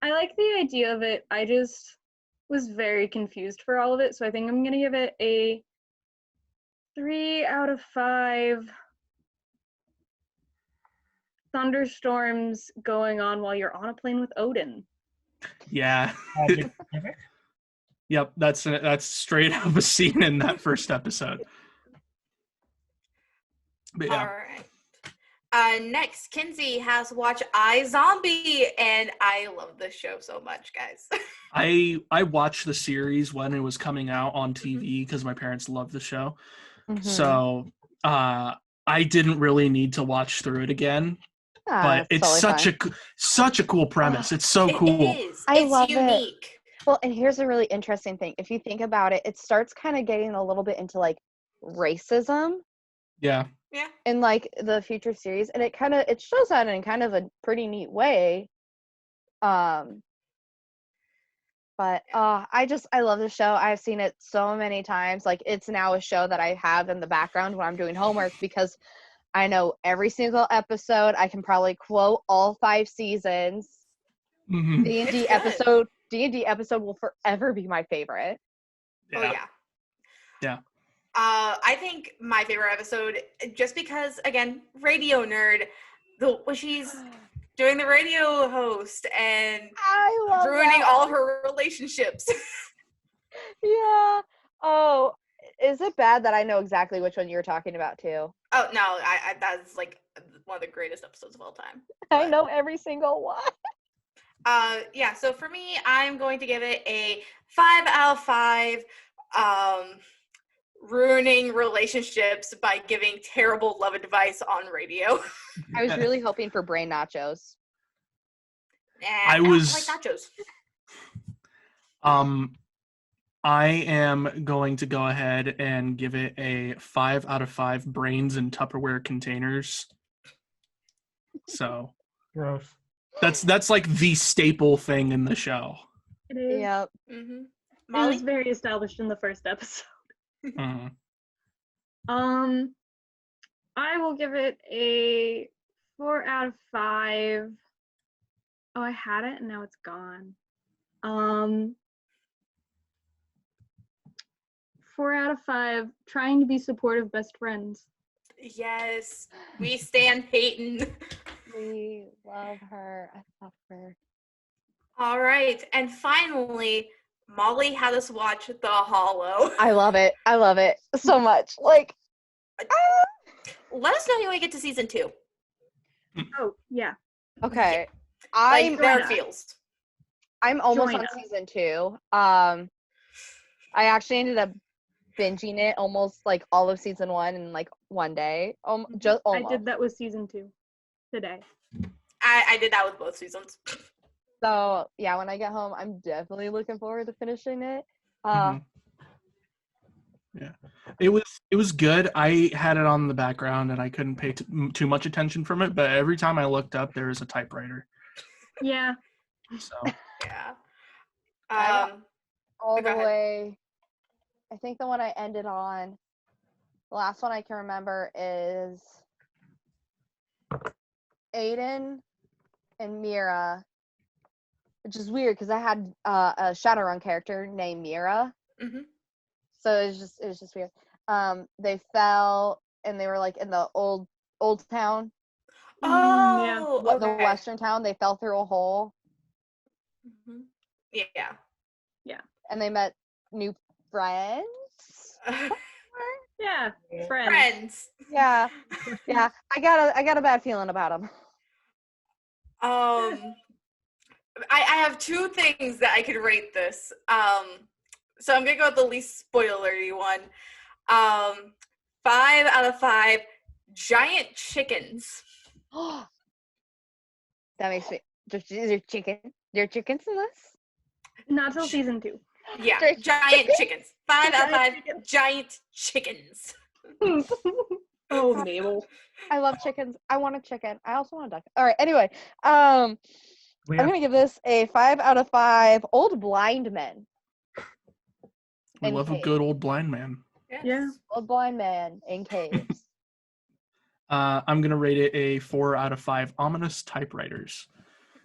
I like the idea of it. I just was very confused for all of it, so I think I'm gonna give it a 3 out of 5 thunderstorms going on while you're on a plane with Odin. Yeah. Magic Pacific? Yep, that's straight up a scene in that first episode. But yeah. All right. Next, Kinsey has watched iZombie, and I love this show so much, guys. I watched the series when it was coming out on TV because my parents loved the show. Mhm. So I didn't really need to watch through it again. Ah, But it's totally such a cool premise. It's so It cool. is. I It's love it. unique. Well, and here's a really interesting thing. If you think about it, it starts kind of getting a little bit into like racism Yeah. Yeah. in like the future series, and it shows that in kind of a pretty neat way. But I love the show. I've seen it so many times. Like it's now a show that I have in the background when I'm doing homework because I know every single episode. I can probably quote all 5 seasons. Mhm. D&D episode will forever be my favorite. Oh yeah. Yeah. I think my favorite episode, just because, again, radio nerd, when she's doing the radio host and I love ruining that all one. her relationships. Yeah. Oh, is it bad that I know exactly which one you're talking about too? Oh no, I that's like one of the greatest episodes of all time. I know every single one. Yeah, so for me, I'm going to give it a 5 out of 5. Ruining relationships by giving terrible love advice on radio. I was really hoping for brain nachos. Nah, I don't was- like nachos. I am going to go ahead and give it a 5 out of 5 brains in Tupperware containers. So Gross. that's like the staple thing in the show. It is. Yep. Mm-hmm. It Molly? was very established in the first episode. Mhm. I will give it a 4 out of 5. Oh, I had it and now it's gone. 4 out of 5. Trying to be supportive best friends. Yes, we stand Peyton. We love her. I love her. All right, and finally, Molly had us watch The Hollow. I love it. I love it so much. Like, let us know when we get to season 2. Oh, yeah. Okay. Like, there join are us. feels. I'm almost Join on us. season 2. I actually ended up binging it almost like all of season 1 in like one day. Just I almost. did that with season 2 today. I did that with both seasons. So yeah, when I get home, I'm definitely looking forward to finishing it. Mhm. Yeah, it was good. I had it on in the background and I couldn't pay too much attention from it, but every time I looked up, there was a typewriter. Yeah. So Yeah. I got all go the ahead. way. I think the one I ended on, the last one I can remember is Aiden and Mira, which is weird because I had a Shadowrun character named Mira, Mm-hmm. so it was just weird. They fell and they were like in the old town, Yeah. Oh, the okay. western town. They fell through a hole Mm-hmm. Yeah. and they met new friends. Yeah. Friends. Friends. Yeah, yeah. I got a bad feeling about them. I have 2 things that I could rate this. So I'm gonna go with the least spoilery one. 5 out of 5 giant chickens. That makes me. There's chicken. There are chickens in this. Not till season 2. Yeah, There's giant chickens. 5 out of 5 Giant chickens. giant chickens. Oh, Mabel. I love chickens. I want a chicken. I also want a duck. All right. Anyway, We I'm have gonna give this a 5 out of 5. Old blind men. we In love a caves. good old blind man. Yes. Yeah. Old blind man in caves. I'm gonna rate it a 4 out of 5 ominous typewriters.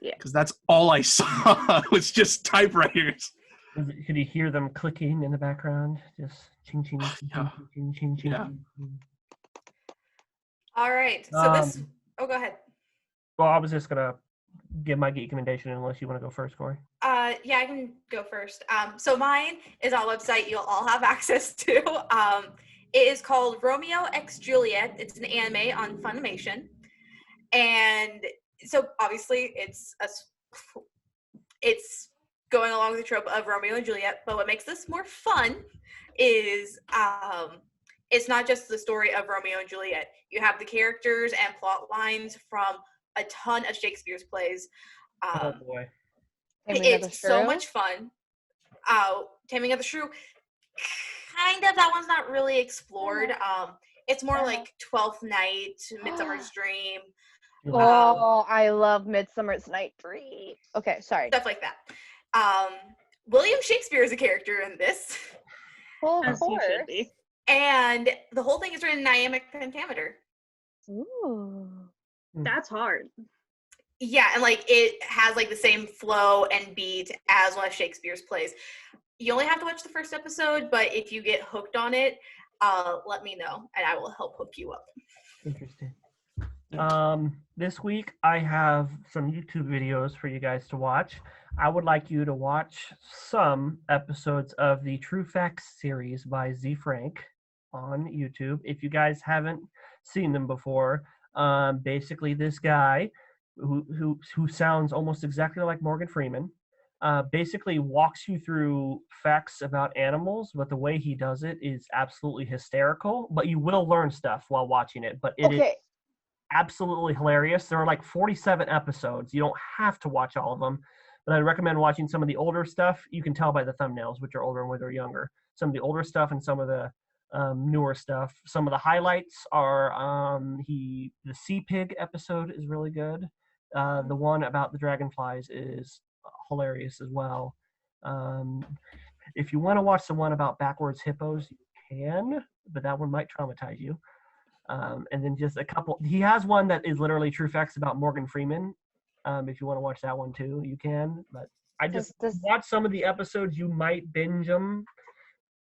Yeah. Because that's all I saw was just typewriters. Could you hear them clicking in the background? Just ching ching ching Yeah. ching ching ching. Yeah. ching. All right. So this. Um, Oh, go ahead. Well, I was just gonna give my geek recommendation unless you want to go first, Corey. Yeah, I can go first. So mine is on a website you'll all have access to. It is called Romeo X Juliet. It's an anime on Funimation, and so obviously it's going along with the trope of Romeo and Juliet. But what makes this more fun is it's not just the story of Romeo and Juliet. You have the characters and plot lines from a ton of Shakespeare's plays. Oh boy. Taming of the It's so Shrew. much fun. Taming of the Shrew, kind of. That one's not really explored. It's more like Twelfth Night, Midsummer's Dream, Oh, I love Midsummer's Night Dream. Okay, sorry. stuff like that. William Shakespeare is a character in this, Well, of As he course. should be. and the whole thing is written in iambic pentameter. Ooh. That's hard. Yeah, and like it has like the same flow and beat as one of Shakespeare's plays. You only have to watch the first episode, but if you get hooked on it, let me know and I will help hook you up. Interesting. This week I have some YouTube videos for you guys to watch. I would like you to watch some episodes of the True Facts series by Z Frank on YouTube. If you guys haven't seen them before, basically this guy who sounds almost exactly like Morgan Freeman, basically walks you through facts about animals, but the way he does it is absolutely hysterical. But you will learn stuff while watching it. But it is Okay. absolutely hilarious. There are like 47 episodes. You don't have to watch all of them, but I'd recommend watching some of the older stuff. You can tell by the thumbnails which are older and which are younger. Some of the older stuff and some of the newer stuff. Some of the highlights are the Sea Pig episode is really good. The one about the dragonflies is hilarious as well. If you want to watch the one about backwards hippos, you can, but that one might traumatize you. And then just a couple. He has one that is literally true facts about Morgan Freeman. If you want to watch that one too, you can. But I just watch some of the episodes. You might binge them.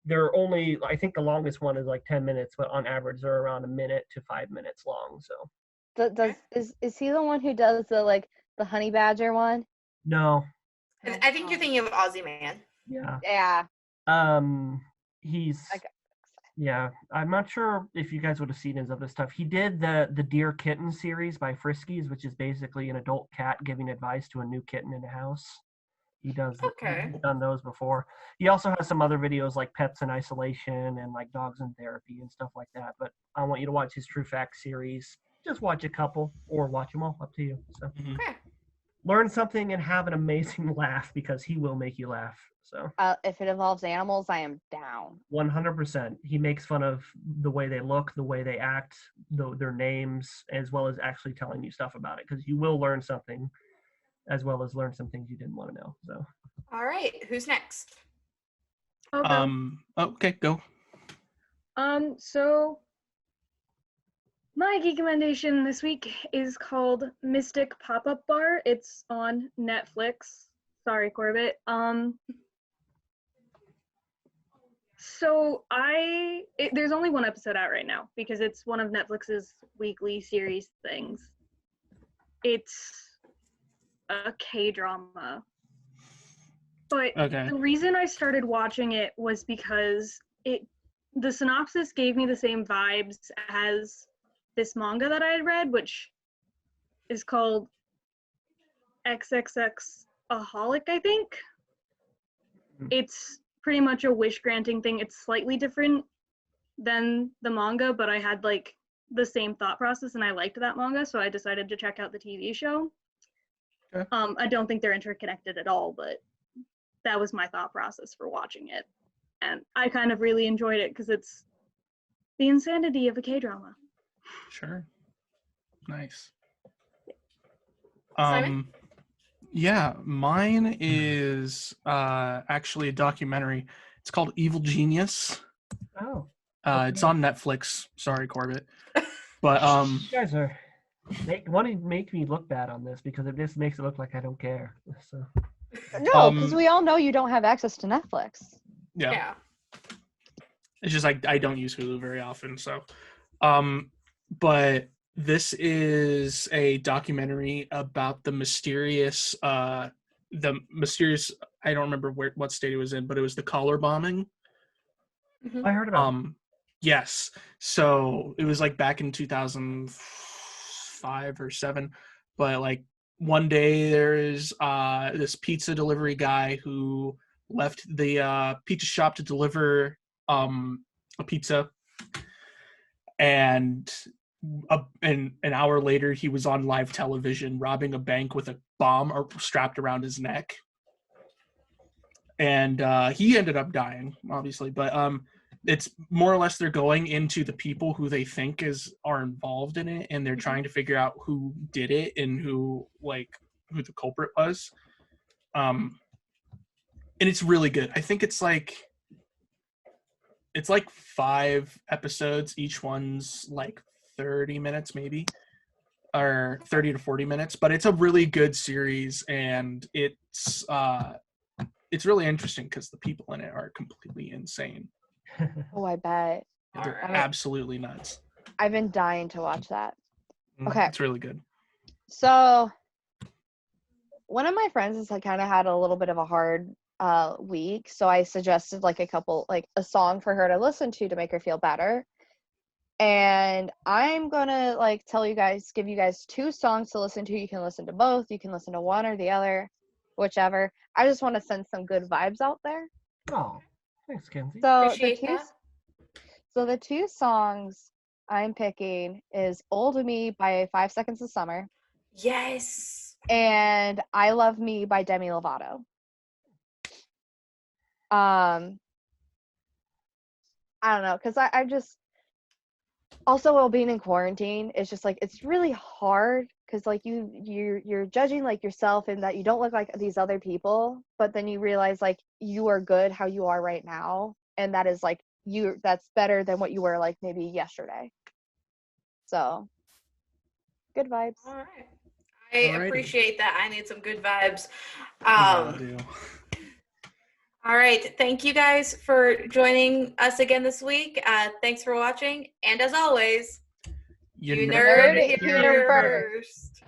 They're only, I think the longest one is like 10 minutes, but on average they're around a minute to 5 minutes long. So Is he the one who does the honey badger one? no, I think you're thinking of Aussie Man. yeah. Yeah. He's I got Yeah, I'm not sure if you guys would have seen his other stuff. He did the Dear Kitten series by Friskies, which is basically an adult cat giving advice to a new kitten in a house. He does. Okay. He's done those before. He also has some other videos like Pets in Isolation and like Dogs in Therapy and stuff like that. But I want you to watch his True Facts series. Just watch a couple or watch them all, up to you. So Okay. learn something and have an amazing laugh because he will make you laugh. So If it involves animals, I am down. 100%. He makes fun of the way they look, the way they act, their names, as well as actually telling you stuff about it because you will learn something as well as learn some things you didn't want to know. So All right. Who's next? Okay. Okay, go. So my geek recommendation this week is called Mystic Pop-Up Bar. It's on Netflix. Sorry, Corbett. So there's only one episode out right now because it's one of Netflix's weekly series things. It's a K-drama. But Okay. the reason I started watching it was because the synopsis gave me the same vibes as this manga that I had read, which is called XXX-aholic, I think. It's pretty much a wish granting thing. It's slightly different than the manga, but I had like the same thought process and I liked that manga, so I decided to check out the TV show. Okay. I don't think they're interconnected at all, but that was my thought process for watching it. And I kind of really enjoyed it because it's the insanity of a K-drama. Sure. Nice. Simon? Yeah, mine is actually a documentary. It's called Evil Genius. oh, It's on Netflix. Sorry, Corbett. But you guys are want to make me look bad on this because it just makes it look like I don't care. So No, because we all know you don't have access to Netflix. yeah. It's just like I don't use Hulu very often, so but this is a documentary about the mysterious I don't remember what state it was in, but it was the collar bombing. I heard about it. Yes. So it was like back in 2005 or 7, but like one day there is this pizza delivery guy who left the pizza shop to deliver a pizza, and an hour later he was on live television robbing a bank with a bomb strapped around his neck, and he ended up dying, obviously. But it's more or less they're going into the people who they think are involved in it, and they're trying to figure out who did it and who the culprit was. And it's really good. I think it's like 5 episodes. Each one's like 30 minutes maybe, or 30 to 40 minutes, but it's a really good series, and it's really interesting because the people in it are completely insane. Oh, I bet. They're Alright. absolutely nuts. I've been dying to watch that. Okay. It's really good. So one of my friends has kind of had a little bit of a hard week, so I suggested like a song for her to listen to make her feel better. And I'm gonna give you guys 2 songs to listen to. You can listen to both, you can listen to one or the other, whichever. I just want to send some good vibes out there. Oh, thanks, Kenzie. So Appreciate that. the 2 songs I'm picking is Old Me by 5 Seconds of Summer Yes. and I Love Me by Demi Lovato. I don't know, because I just also, while being in quarantine, it's just like it's really hard because like you're judging like yourself and that you don't look like these other people, but then you realize like you are good how you are right now, and that is like that's better than what you were like maybe yesterday. So good vibes. All right. I Alrighty. appreciate that. I need some good vibes. We all do. All right. Thank you guys for joining us again this week. Thanks for watching. And as always, You you nerd nerd it here here first.